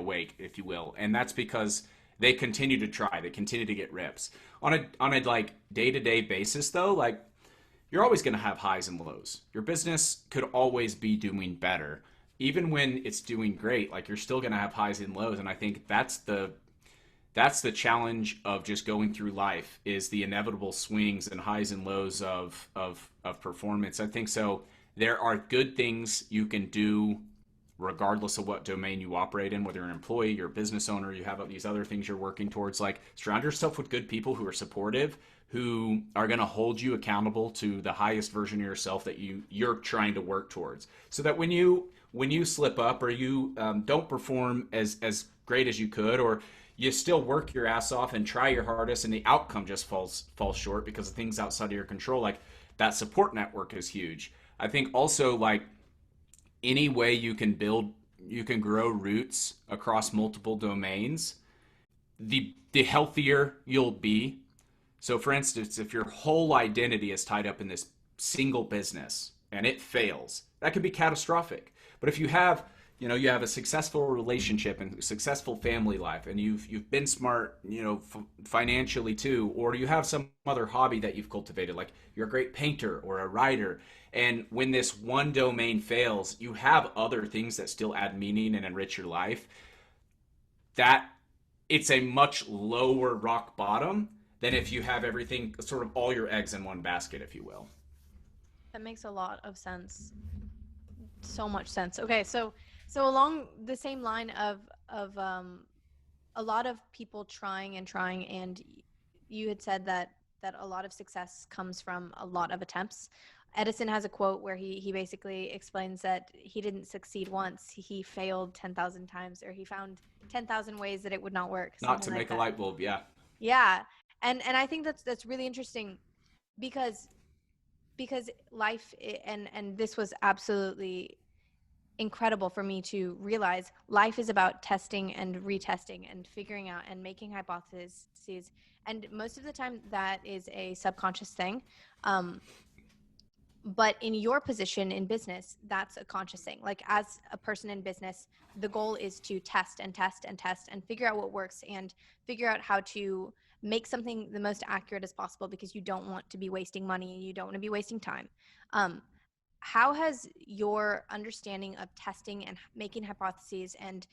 S4: wake, if you will, and that's because they continue to try, they continue to get reps on a like day-to-day basis. Though, like, you're always going to have highs and lows. Your business could always be doing better, even when it's doing great. Like, you're still going to have highs and lows, and I think that's the challenge of just going through life, is the inevitable swings and highs and lows of performance. I think so. There are good things you can do regardless of what domain you operate in, whether you're an employee, you're a business owner, you have these other things you're working towards. Like, surround yourself with good people who are supportive, who are going to hold you accountable to the highest version of yourself that you're trying to work towards, so that when you slip up, or you don't perform as great as you could, or you still work your ass off and try your hardest and the outcome just falls short because of things outside of your control, like, that support network is huge. I think also, like, any way you can grow roots across multiple domains, the healthier you'll be. So for instance, if your whole identity is tied up in this single business and it fails, that could be catastrophic. But if you have a successful relationship and successful family life, and you've been smart, financially too, or you have some other hobby that you've cultivated, like you're a great painter or a writer, and when this one domain fails, you have other things that still add meaning and enrich your life, that it's a much lower rock bottom than if you have everything, sort of all your eggs in one basket, if you will.
S3: That makes a lot of sense. So much sense. Okay, so along the same line of a lot of people trying, and you had said that a lot of success comes from a lot of attempts. Edison has a quote where he basically explains that he didn't succeed once, he failed 10,000 times, or he found 10,000 ways that it would not work.
S4: Not to make a light bulb, yeah.
S3: Yeah, and I think that's really interesting, because life, and this was absolutely incredible for me to realize, life is about testing and retesting and figuring out and making hypotheses, and most of the time that is a subconscious thing, but in your position in business, that's a conscious thing. Like, as a person in business, the goal is to test and test and test and figure out what works, and figure out how to make something the most accurate as possible, because you don't want to be wasting money, you don't want to be wasting time. How has your understanding of testing and making hypotheses and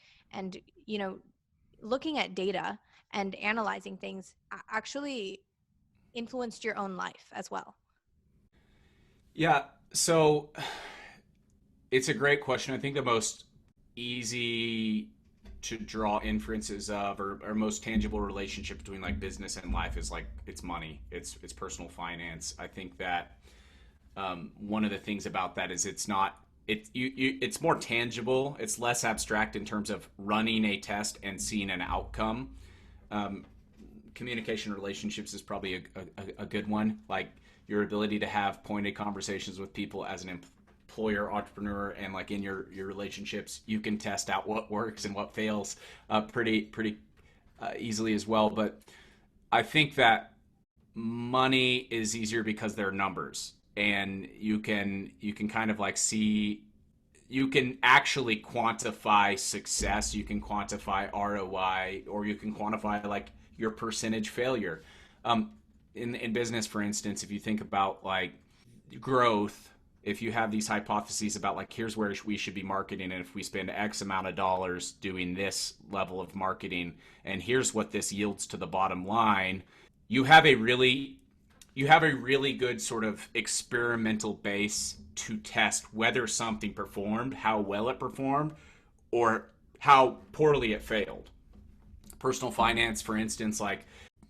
S3: looking at data and analyzing things actually influenced your own life as well?
S4: Yeah, so it's a great question. I think the most easy to draw inferences of, or most tangible relationship between like business and life, is like, it's money, it's personal finance. I think that one of the things about that is it's more tangible, it's less abstract in terms of running a test and seeing an outcome. Communication relationships is probably a good one. Like, your ability to have pointed conversations with people as an employer, entrepreneur, and like in your relationships, you can test out what works and what fails pretty easily as well. But I think that money is easier because they're numbers, and you can kind of like see, you can actually quantify success, you can quantify ROI, or you can quantify like your percentage failure. In business, for instance, if you think about like growth, if you have these hypotheses about like, here's where we should be marketing, and if we spend X amount of dollars doing this level of marketing, and here's what this yields to the bottom line, you have a really good sort of experimental base to test whether something performed, how well it performed, or how poorly it failed. Personal finance, for instance, like,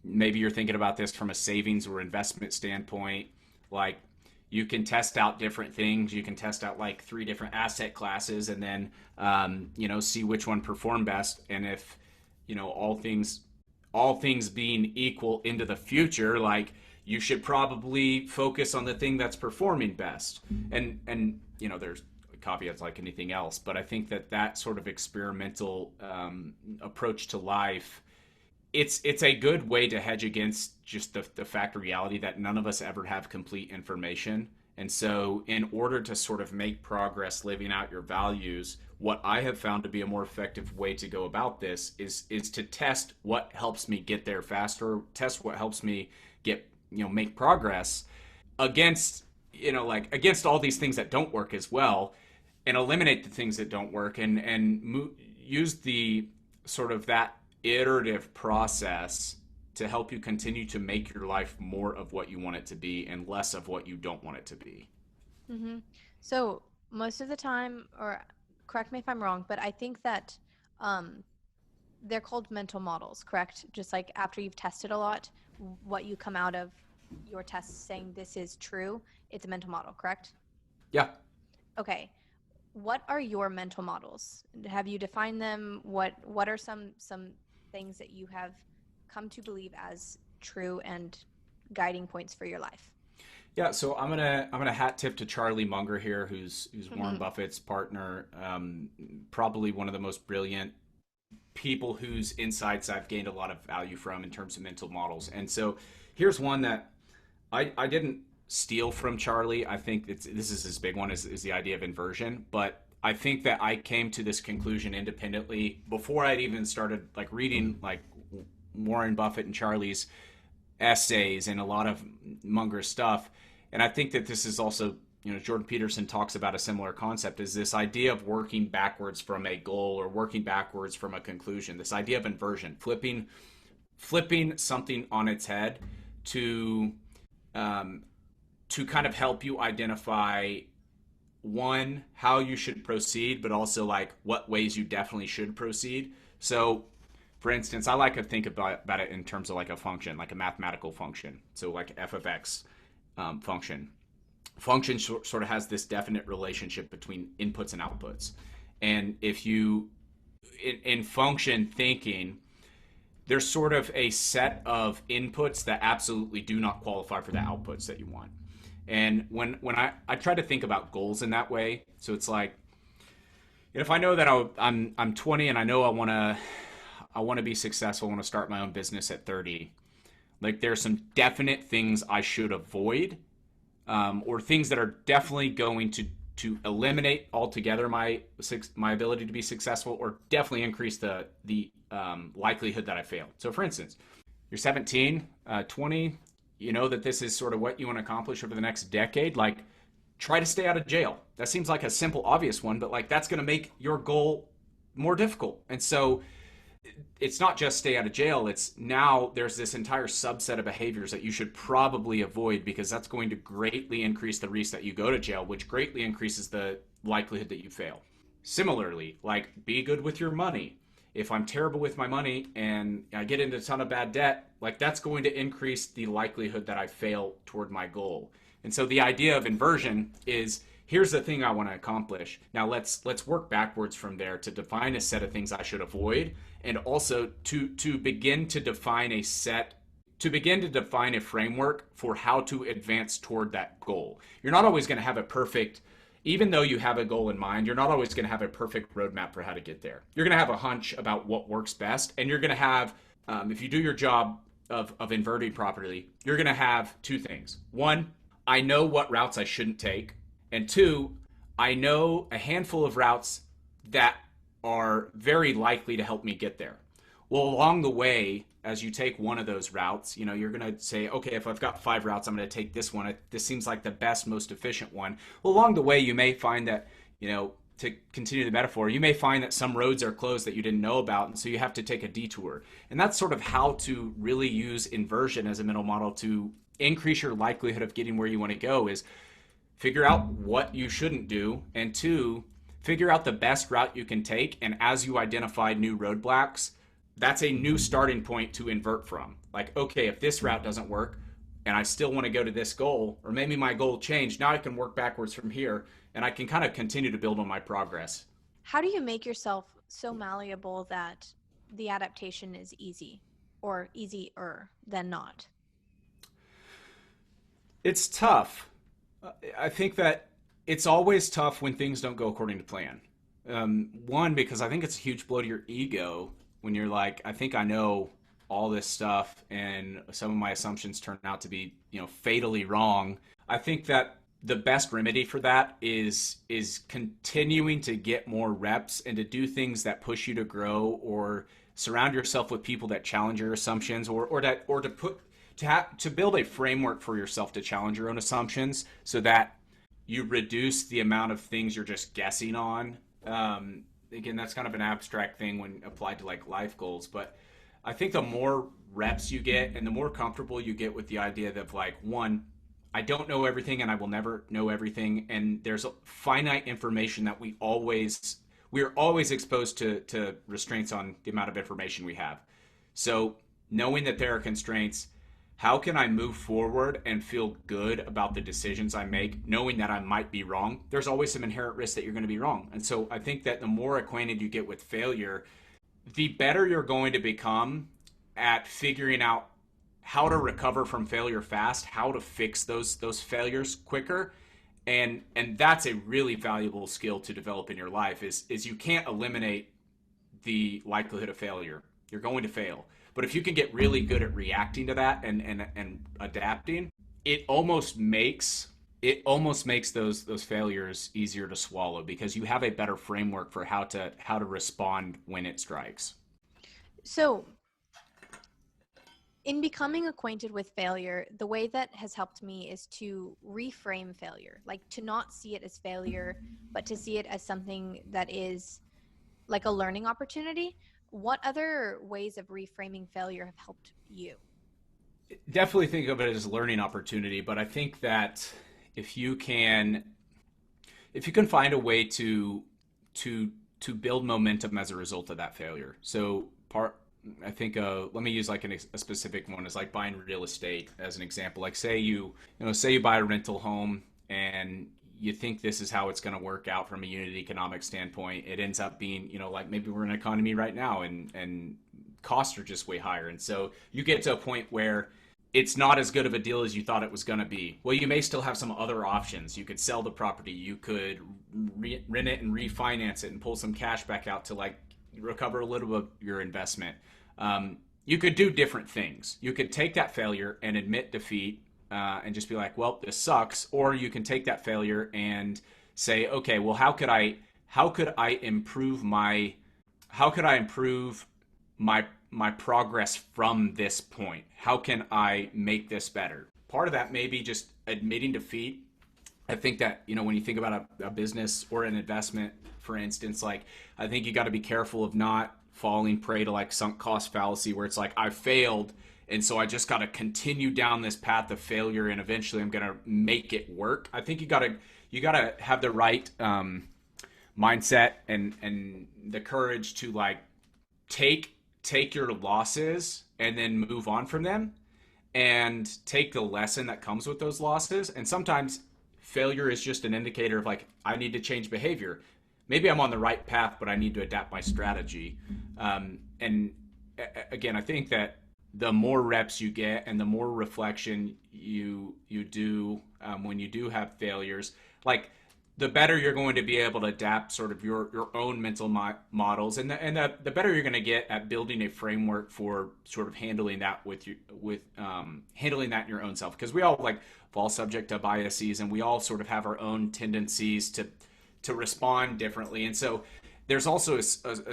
S4: maybe you're thinking about this from a savings or investment standpoint. Like, you can test out different things. You can test out like 3 different asset classes, and then, see which one performed best. And if, all things all things being equal into the future, like you should probably focus on the thing that's performing best. And there's caveats like anything else, but I think that sort of experimental approach to life, it's a good way to hedge against just the fact of reality that none of us ever have complete information. And so in order to sort of make progress living out your values, what I have found to be a more effective way to go about this is to test what helps me get there faster, test what helps me get, make progress against, against all these things that don't work as well, and eliminate the things that don't work, and use the sort of that iterative process to help you continue to make your life more of what you want it to be and less of what you don't want it to be.
S3: Mm-hmm. So most of the time, or correct me if I'm wrong, but I think that they're called mental models, correct? Just like after you've tested a lot, what you come out of your tests saying this is true, it's a mental model, correct?
S4: Yeah.
S3: Okay. What are your mental models? Have you defined them? What are some things that you have come to believe as true and guiding points for your life?
S4: Yeah, so I'm gonna hat tip to Charlie Munger here, who's Warren Buffett's partner, probably one of the most brilliant people whose insights I've gained a lot of value from in terms of mental models. And so here's one that I didn't steal from Charlie. I think this is his big one, is the idea of inversion. But I think that I came to this conclusion independently before I'd even started reading Warren Buffett and Charlie's essays and a lot of Munger's stuff. And I think that this is also, Jordan Peterson talks about a similar concept, is this idea of working backwards from a goal or working backwards from a conclusion. This idea of inversion, flipping something on its head to kind of help you identify, one, how you should proceed, but also what ways you definitely should proceed. So for instance, I like to think about it in terms of a function, like a mathematical function. So f of x function. Function sort of has this definite relationship between inputs and outputs. And if you, in function thinking, there's sort of a set of inputs that absolutely do not qualify for the outputs that you want. And when I try to think about goals in that way, so it's like, if I know that I'm 20 and I know I want to be successful, I want to start my own business at 30, there's some definite things I should avoid, or things that are definitely going to eliminate altogether my ability to be successful, or definitely increase the likelihood that I fail. So for instance, you're 17, 20, you know that this is sort of what you want to accomplish over the next decade, try to stay out of jail. That seems like a simple, obvious one, but that's going to make your goal more difficult. And so it's not just stay out of jail. It's now there's this entire subset of behaviors that you should probably avoid, because that's going to greatly increase the risk that you go to jail, which greatly increases the likelihood that you fail. Similarly, be good with your money. If I'm terrible with my money and I get into a ton of bad debt, that's going to increase the likelihood that I fail toward my goal. And so the idea of inversion is, here's the thing I want to accomplish. Now let's work backwards from there to define a set of things I should avoid, and also to begin to define a framework for how to advance toward that goal. You're not always going to have a perfect, even though you have a goal in mind, you're not always going to have a perfect roadmap for how to get there. You're going to have a hunch about what works best, and you're going to have, if you do your job of inverting properly, you're going to have two things. One, I know what routes I shouldn't take. And two, I know a handful of routes that are very likely to help me get there. Well, along the way, as you take one of those routes, you're going to say, okay, if I've got 5 routes, I'm going to take this one. This seems like the best, most efficient one. Well, along the way, you may find that, to continue the metaphor, you may find that some roads are closed that you didn't know about, and so you have to take a detour. And that's sort of how to really use inversion as a mental model to increase your likelihood of getting where you want to go, is figure out what you shouldn't do, and 2, figure out the best route you can take. And as you identify new roadblocks, that's a new starting point to invert from. Okay, if this route doesn't work and I still want to go to this goal, or maybe my goal changed, now I can work backwards from here, and I can kind of continue to build on my progress.
S3: How do you make yourself so malleable that the adaptation is easy? or easier than not?
S4: It's tough. I think that it's always tough when things don't go according to plan. One, because I think it's a huge blow to your ego when you're like, I think I know all this stuff, and some of my assumptions turn out to be, fatally wrong. I think that the best remedy for that is continuing to get more reps and to do things that push you to grow, or surround yourself with people that challenge your assumptions, or to build a framework for yourself to challenge your own assumptions, so that you reduce the amount of things you're just guessing on. Again, that's kind of an abstract thing when applied to like life goals, but I think the more reps you get and the more comfortable you get with the idea that, like, one, I don't know everything and I will never know everything, and there's a finite information that we're always exposed to restraints on the amount of information we have. So knowing that there are constraints, how can I move forward and feel good about the decisions I make, knowing that I might be wrong? There's always some inherent risk that you're going to be wrong. And so I think that the more acquainted you get with failure, the better you're going to become at figuring out how to recover from failure fast, how to fix those failures quicker. And that's a really valuable skill to develop in your life, is you can't eliminate the likelihood of failure. You're going to fail. But if you can get really good at reacting to that and adapting, it almost makes those failures easier to swallow, because you have a better framework for how to respond when it strikes.
S3: So in becoming acquainted with failure, the way that has helped me is to reframe failure, like to not see it as failure, but to see it as something that is like a learning opportunity. What other ways of reframing failure have helped you?
S4: Definitely think of it as a learning opportunity, but I think that if you can find a way to build momentum as a result of that failure. So I think let me use like a specific one, is like buying real estate as an example. Like say you buy a rental home and you think this is how it's going to work out from a unit economic standpoint. It ends up being, like maybe we're in an economy right now and costs are just way higher. And so you get to a point where it's not as good of a deal as you thought it was going to be. Well, you may still have some other options. You could sell the property. You could rent it and refinance it and pull some cash back out to like recover a little bit of your investment. You could do different things. You could take that failure and admit defeat, and just be like, well, this sucks. Or you can take that failure and say, okay, well, how could I improve my progress from this point? How can I make this better? Part of that may be just admitting defeat. I think that, when you think about a business or an investment, for instance, like, I think you got to be careful of not falling prey to like sunk cost fallacy, where it's like, I failed, and so I just got to continue down this path of failure, and eventually I'm going to make it work. I think you got to have the right mindset and the courage to like take your losses and then move on from them, and take the lesson that comes with those losses. And sometimes failure is just an indicator of like, I need to change behavior. Maybe I'm on the right path, but I need to adapt my strategy. And again, I think that the more reps you get and the more reflection you do when you do have failures, like, the better you're going to be able to adapt sort of your own mental models, and the better you're going to get at building a framework for sort of handling that handling that in your own self. Because we all like fall subject to biases, and we all sort of have our own tendencies to respond differently. And so there's also a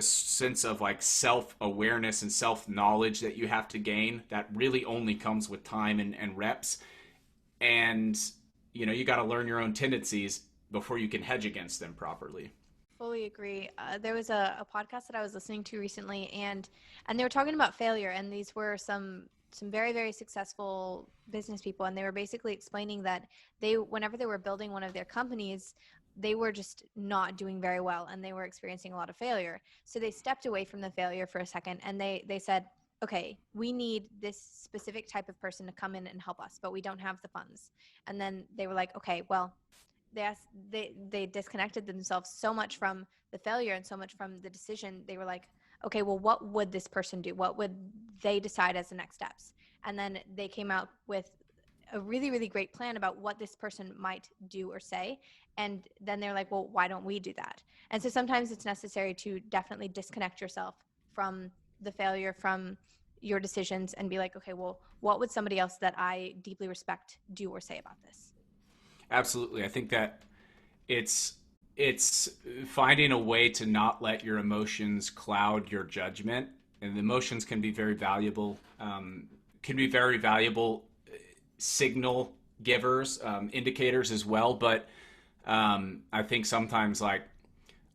S4: sense of like self-awareness and self-knowledge that you have to gain that really only comes with time and reps. And you got to learn your own tendencies before you can hedge against them properly.
S3: Fully agree. There was a podcast that I was listening to recently, and they were talking about failure, and these were some very, very successful business people, and they were basically explaining that whenever they were building one of their companies, they were just not doing very well, and they were experiencing a lot of failure. So they stepped away from the failure for a second, and they said, okay, we need this specific type of person to come in and help us, but we don't have the funds. And then they were like, okay, well, they disconnected themselves so much from the failure and so much from the decision. They were like, okay, well, what would this person do? What would they decide as the next steps? And then they came out with a really, really great plan about what this person might do or say. And then they're like, well, why don't we do that? And so sometimes it's necessary to definitely disconnect yourself from the failure, from your decisions, and be like, okay, well, what would somebody else that I deeply respect do or say about this?
S4: Absolutely. I think that it's finding a way to not let your emotions cloud your judgment, and the emotions can be very valuable. Signal givers, indicators as well. But I think sometimes like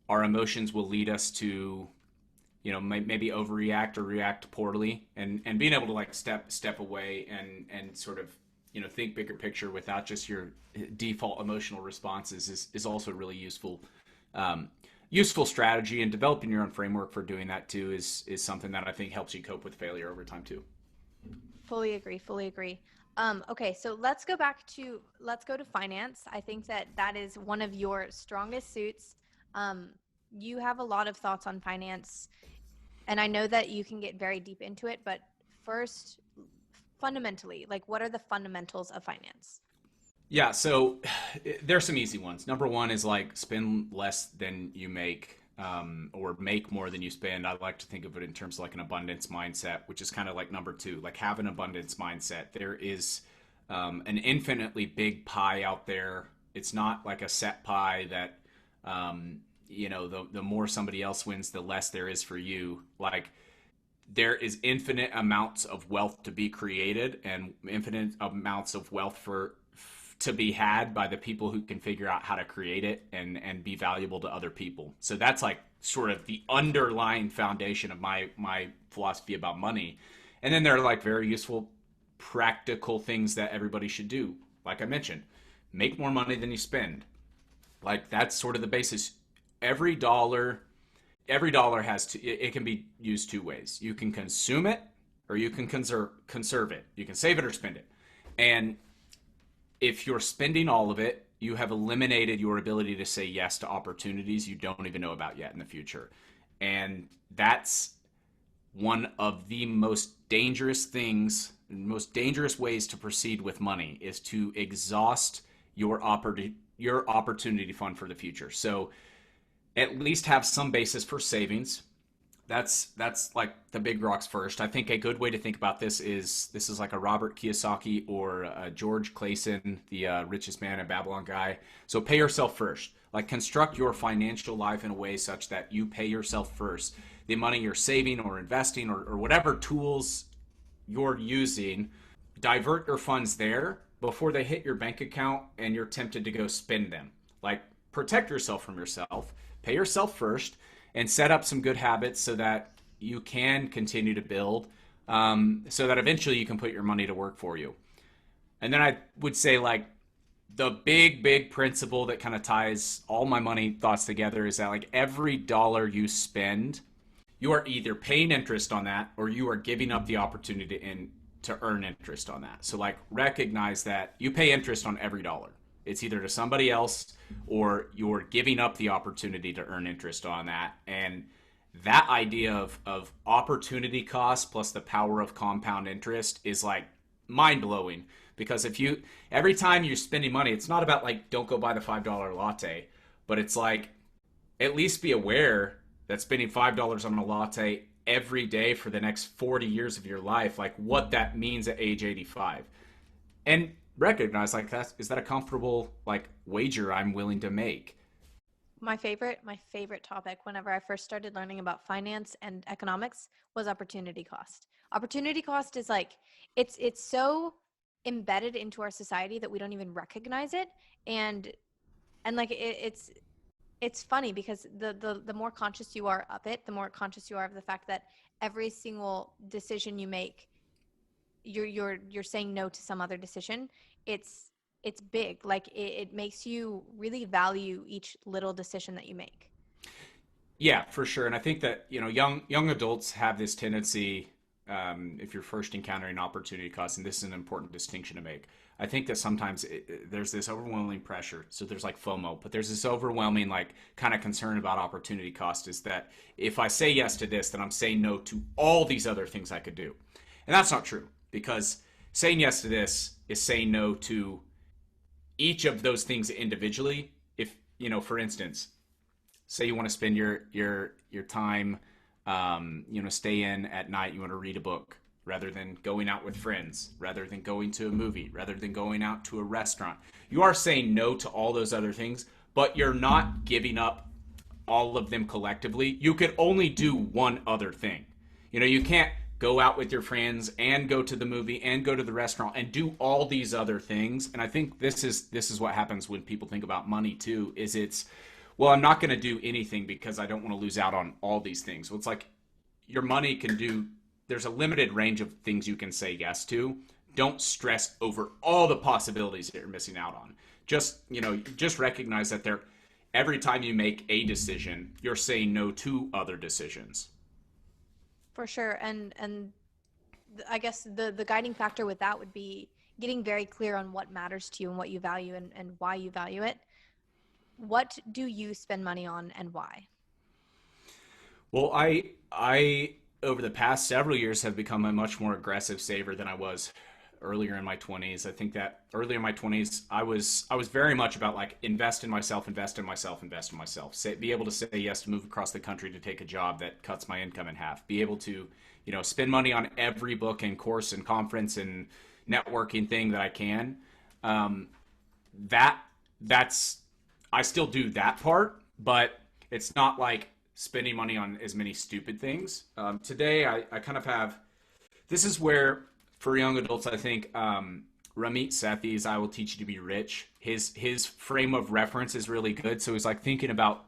S4: our emotions will lead us to, maybe overreact or react poorly, and being able to like step away and sort of, think bigger picture without just your default emotional responses is also a really useful strategy. And developing your own framework for doing that too is something that I think helps you cope with failure over time too.
S3: Fully agree. Fully agree. Okay, so let's go to finance. I think that is one of your strongest suits. Um, you have a lot of thoughts on finance, and I know that you can get very deep into it, but first, fundamentally, like what are the fundamentals of finance?
S4: Yeah, so there's some easy ones. Number one is like spend less than you make, or make more than you spend. I like to think of it in terms of like an abundance mindset, which is kind of like number two, like have an abundance mindset. There is an infinitely big pie out there. It's not like a set pie that, the more somebody else wins, the less there is for you. Like there is infinite amounts of wealth to be created and infinite amounts of wealth to be had by the people who can figure out how to create it and be valuable to other people. So that's like sort of the underlying foundation of my philosophy about money. And then there are like very useful practical things that everybody should do. Like I mentioned, make more money than you spend. Like that's sort of the basis. Every dollar has it can be used two ways. You can consume it or you can conserve it. You can save it or spend it. And if you're spending all of it, you have eliminated your ability to say yes to opportunities you don't even know about yet in the future. And that's one of the most dangerous things, most dangerous ways to proceed with money is to exhaust your opportunity fund for the future. So at least have some basis for savings. That's like the big rocks first. I think a good way to think about this is like a Robert Kiyosaki or a George Clason, the richest man in Babylon guy. So pay yourself first. Like construct your financial life in a way such that you pay yourself first. The money you're saving or investing or whatever tools you're using, divert your funds there before they hit your bank account and you're tempted to go spend them. Like protect yourself from yourself, pay yourself first, and set up some good habits so that you can continue to build, so that eventually you can put your money to work for you. And then I would say like the big principle that kind of ties all my money thoughts together is that like every dollar you spend, you are either paying interest on that or you are giving up the opportunity to earn interest on that. So like recognize that you pay interest on every dollar. It's either to somebody else or you're giving up the opportunity to earn interest on that. And that idea of opportunity cost plus the power of compound interest is like mind blowing. Because every time you're spending money, it's not about like, don't go buy the $5 latte, but it's like, at least be aware that spending $5 on a latte every day for the next 40 years of your life, like what that means at age 85. And recognize like is that a comfortable like wager I'm willing to make?
S3: My favorite topic whenever I first started learning about finance and economics was opportunity cost. Opportunity cost is like it's so embedded into our society that we don't even recognize it, and like it's funny because the more conscious you are of it, the more conscious you are of the fact that every single decision you make, you're saying no to some other decision. It's big. Like it makes you really value each little decision that you make.
S4: Yeah, for sure. And I think that young adults have this tendency if you're first encountering opportunity cost, and this is an important distinction to make. I think that sometimes there's this overwhelming pressure. So there's like FOMO, but there's this overwhelming like kind of concern about opportunity cost, is that if I say yes to this, then I'm saying no to all these other things I could do. And that's not true, because saying yes to this is saying no to each of those things individually. If, for instance, say you want to spend your time, stay in at night, you want to read a book rather than going out with friends, rather than going to a movie, rather than going out to a restaurant. You are saying no to all those other things, but you're not giving up all of them collectively. You could only do one other thing. You can't go out with your friends and go to the movie and go to the restaurant and do all these other things. And I think this is what happens when people think about money too, is well, I'm not going to do anything because I don't want to lose out on all these things. Well, it's like your money can do, there's a limited range of things you can say yes to. Don't stress over all the possibilities that you're missing out on. Just recognize that every time you make a decision, you're saying no to other decisions.
S3: For sure. And I guess the guiding factor with that would be getting very clear on what matters to you and what you value and why you value it. What do you spend money on and why?
S4: Well, I over the past several years have become a much more aggressive saver than I was earlier in my 20s. I think that earlier in my 20s, I was very much about like invest in myself. Be able to say yes to move across the country to take a job that cuts my income in half. Be able to, spend money on every book and course and conference and networking thing that I can. I still do that part, but it's not like spending money on as many stupid things. Today, I kind of have, this is where, for young adults, I think Ramit Sethi's I Will Teach You to Be Rich, his frame of reference is really good. So he's like thinking about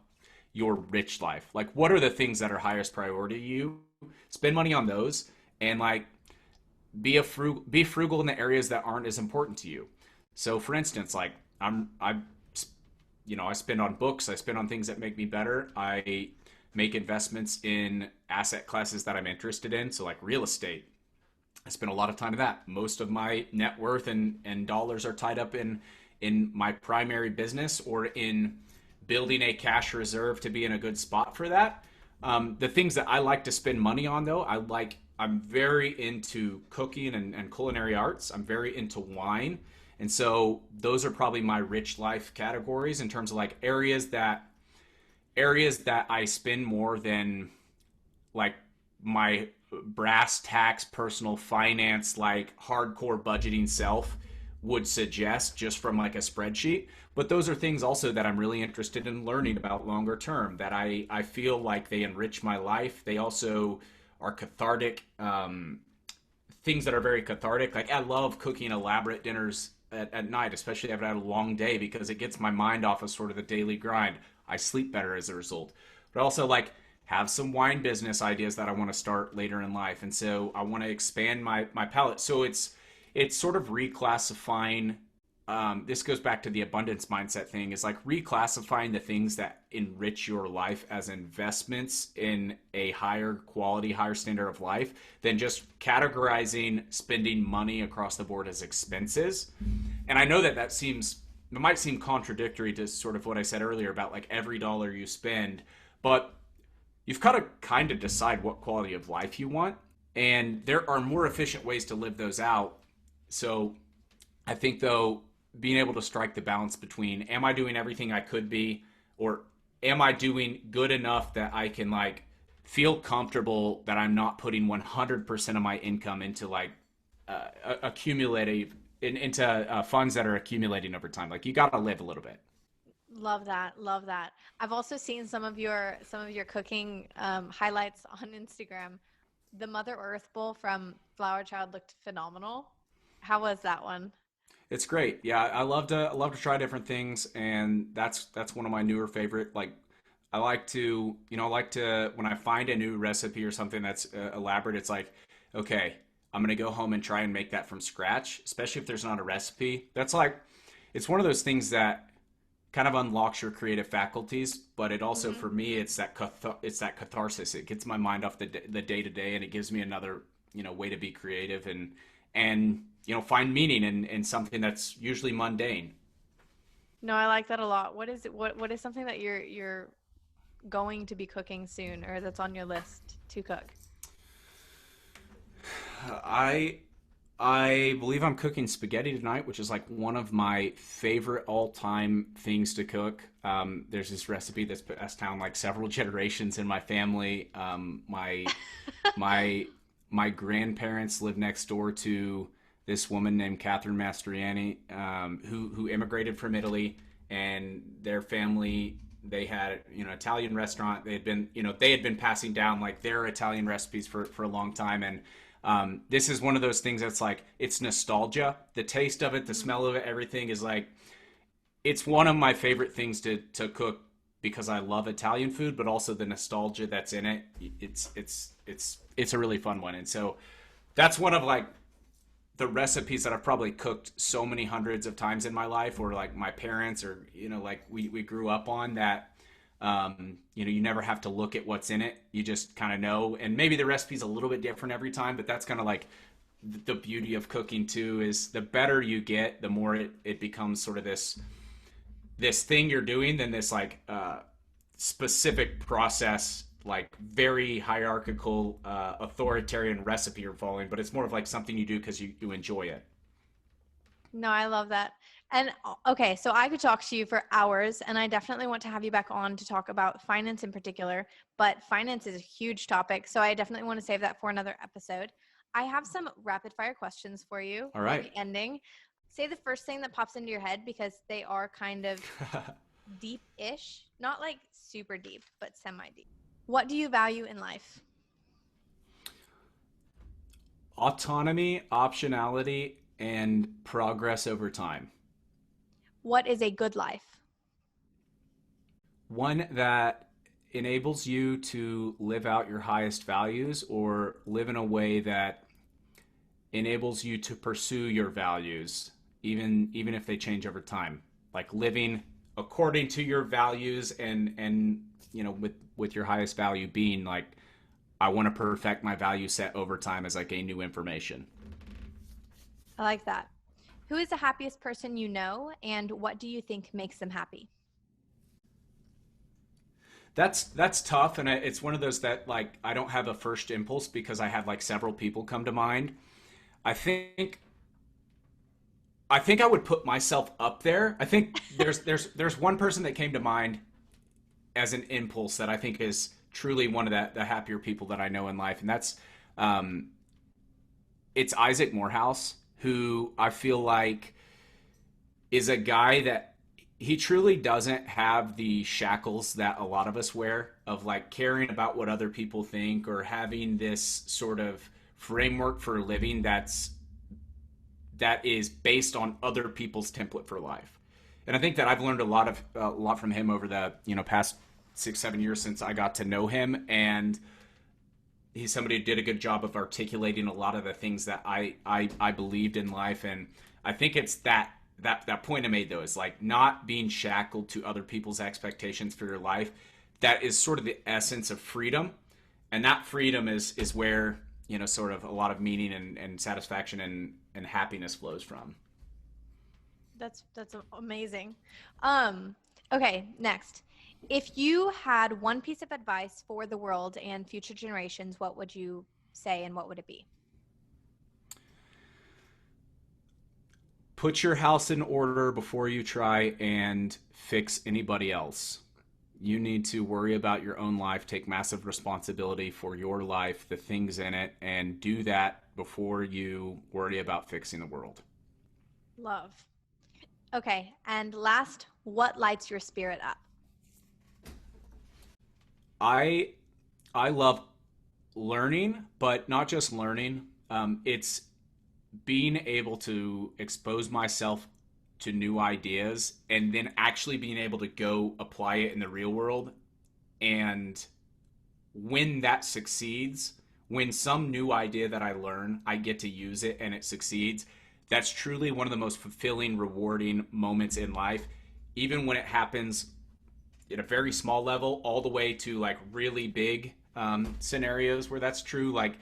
S4: your rich life. Like, what are the things that are highest priority to you? Spend money on those, and like be frugal in the areas that aren't as important to you. So for instance, like I spend on books, I spend on things that make me better. I make investments in asset classes that I'm interested in. So like real estate, I spend a lot of time in that. Most of my net worth and dollars are tied up in my primary business or in building a cash reserve to be in a good spot for that. The things that I like to spend money on though, I'm very into cooking and culinary arts. I'm very into wine. And so those are probably my rich life categories in terms of like areas that I spend more than like my brass tacks personal finance, like hardcore budgeting self would suggest just from like a spreadsheet. But those are things also that I'm really interested in learning about longer term, that I feel like they enrich my life. They also are cathartic, things that are very cathartic. Like I love cooking elaborate dinners at night, especially after I had a long day, because it gets my mind off of sort of the daily grind. I sleep better as a result. But also like have some wine business ideas that I want to start later in life. And so I want to expand my palette. So it's sort of reclassifying. This goes back to the abundance mindset thing. It's like reclassifying the things that enrich your life as investments in a higher quality, higher standard of life than just categorizing spending money across the board as expenses. And I know that it might seem contradictory to sort of what I said earlier about like every dollar you spend, but you've got to kind of decide what quality of life you want. And there are more efficient ways to live those out. So I think though, being able to strike the balance between, am I doing everything I could be, or am I doing good enough that I can like feel comfortable that I'm not putting 100% of my income into like accumulative into funds that are accumulating over time. Like you got to live a little bit.
S3: Love that. I've also seen some of your cooking highlights on Instagram. The Mother Earth bowl from Flower Child looked phenomenal. How was that one?
S4: It's great. Yeah, I love to try different things, and that's one of my newer favorite. Like, I like to when I find a new recipe or something that's elaborate. It's like, okay, I'm gonna go home and try and make that from scratch. Especially if there's not a recipe. That's like, it's one of those things that kind of unlocks your creative faculties. But it also, for me, it's that catharsis. It gets my mind off the day to day, and it gives me another way to be creative and find meaning in something that's usually mundane.
S3: No, I like that a lot. What is it? What is something that you're going to be cooking soon, or that's on your list to cook?
S4: I I believe I'm cooking spaghetti tonight, which is like one of my favorite all-time things to cook. There's this recipe that's passed down like several generations in my family. My my grandparents lived next door to this woman named Catherine Mastroianni, who immigrated from Italy, and their family, they had Italian restaurant. They had been passing down like their Italian recipes for a long time, and this is one of those things that's like, it's nostalgia. The taste of it, the smell of it, everything is like, it's one of my favorite things to cook because I love Italian food, but also the nostalgia that's in it. It's a really fun one. And so that's one of like the recipes that I've probably cooked so many hundreds of times in my life, or like my parents, or like we grew up on that. You never have to look at what's in it. You just kind of know. And maybe the recipe's a little bit different every time, but that's kind of like the beauty of cooking too, is the better you get, the more it becomes sort of this thing you're doing than this like specific process, like very hierarchical, authoritarian recipe you're following, but it's more of like something you do because you enjoy it.
S3: No, I love that. And okay, so I could talk to you for hours, and I definitely want to have you back on to talk about finance in particular, but finance is a huge topic, so I definitely want to save that for another episode. I have some rapid fire questions for you
S4: All
S3: for
S4: right.
S3: the ending. Say the first thing that pops into your head, because they are kind of deep-ish, not like super deep, but semi-deep. What do you value in life?
S4: Autonomy, optionality, and progress over time.
S3: What is a good life?
S4: One that enables you to live out your highest values, or live in a way that enables you to pursue your values, even if they change over time. Like living according to your values, and with your highest value being like, I want to perfect my value set over time as I gain new information.
S3: I like that. Who is the happiest person you know, and what do you think makes them happy?
S4: That's tough, and it's one of those that like I don't have a first impulse because I have like several people come to mind. I think I would put myself up there. I think there's one person that came to mind as an impulse that I think is truly one of the happier people that I know in life, and that's it's Isaac Morehouse, who I feel like is a guy that he truly doesn't have the shackles that a lot of us wear, of like caring about what other people think, or having this sort of framework for living that is based on other people's template for life. And I think that I've learned a lot from him over the past 6-7 years since I got to know him, and he's somebody who did a good job of articulating a lot of the things that I believed in life. And I think it's that point I made, though, is like not being shackled to other people's expectations for your life. That is sort of the essence of freedom, and that freedom is where sort of a lot of meaning and satisfaction and happiness flows from.
S3: That's amazing. Okay, next. If you had one piece of advice for the world and future generations, what would you say, and what would it be?
S4: Put your house in order before you try and fix anybody else. You need to worry about your own life, take massive responsibility for your life, the things in it, and do that before you worry about fixing the world.
S3: Love. Okay, and last, what lights your spirit up?
S4: I love learning, but not just learning. It's being able to expose myself to new ideas, and then actually being able to go apply it in the real world. And when that succeeds, when some new idea that I learn, I get to use it and it succeeds, that's truly one of the most fulfilling, rewarding moments in life. Even when it happens at a very small level, all the way to like really big scenarios where that's true. Like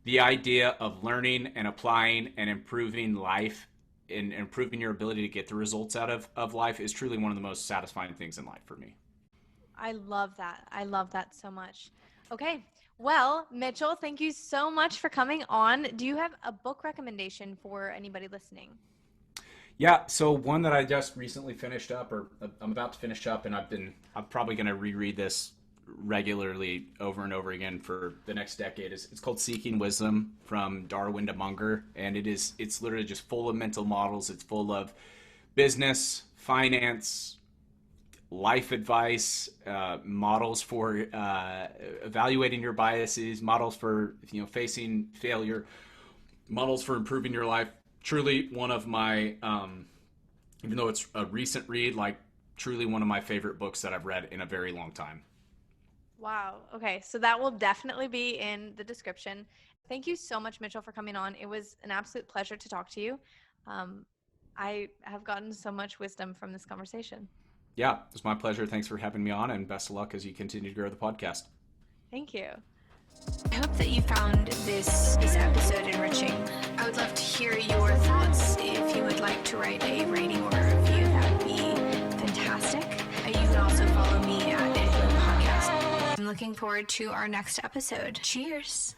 S4: the idea of learning and applying and improving life and improving your ability to get the results out of life is truly one of the most satisfying things in life for me.
S3: I love that. I love that so much. Okay. Well, Mitchell, thank you so much for coming on. Do you have a book recommendation for anybody listening?
S4: Yeah, so one that I just recently finished up, or I'm about to finish up, and I'm probably going to reread this regularly over and over again for the next decade. It's called Seeking Wisdom, from Darwin to Munger, and it's literally just full of mental models. It's full of business, finance, life advice, models for evaluating your biases, models for facing failure, models for improving your life. Truly one of my, even though it's a recent read, like truly one of my favorite books that I've read in a very long time.
S3: Wow. Okay. So that will definitely be in the description. Thank you so much, Mitchell, for coming on. It was an absolute pleasure to talk to you. I have gotten so much wisdom from this conversation.
S4: Yeah, it was my pleasure. Thanks for having me on, and best of luck as you continue to grow the podcast.
S3: Thank you.
S2: I hope that you found this episode enriching. I would love to hear your thoughts. If you would like to write a rating or a review, that would be fantastic. You can also follow me at Inbloom Podcast. I'm looking forward to our next episode. Cheers.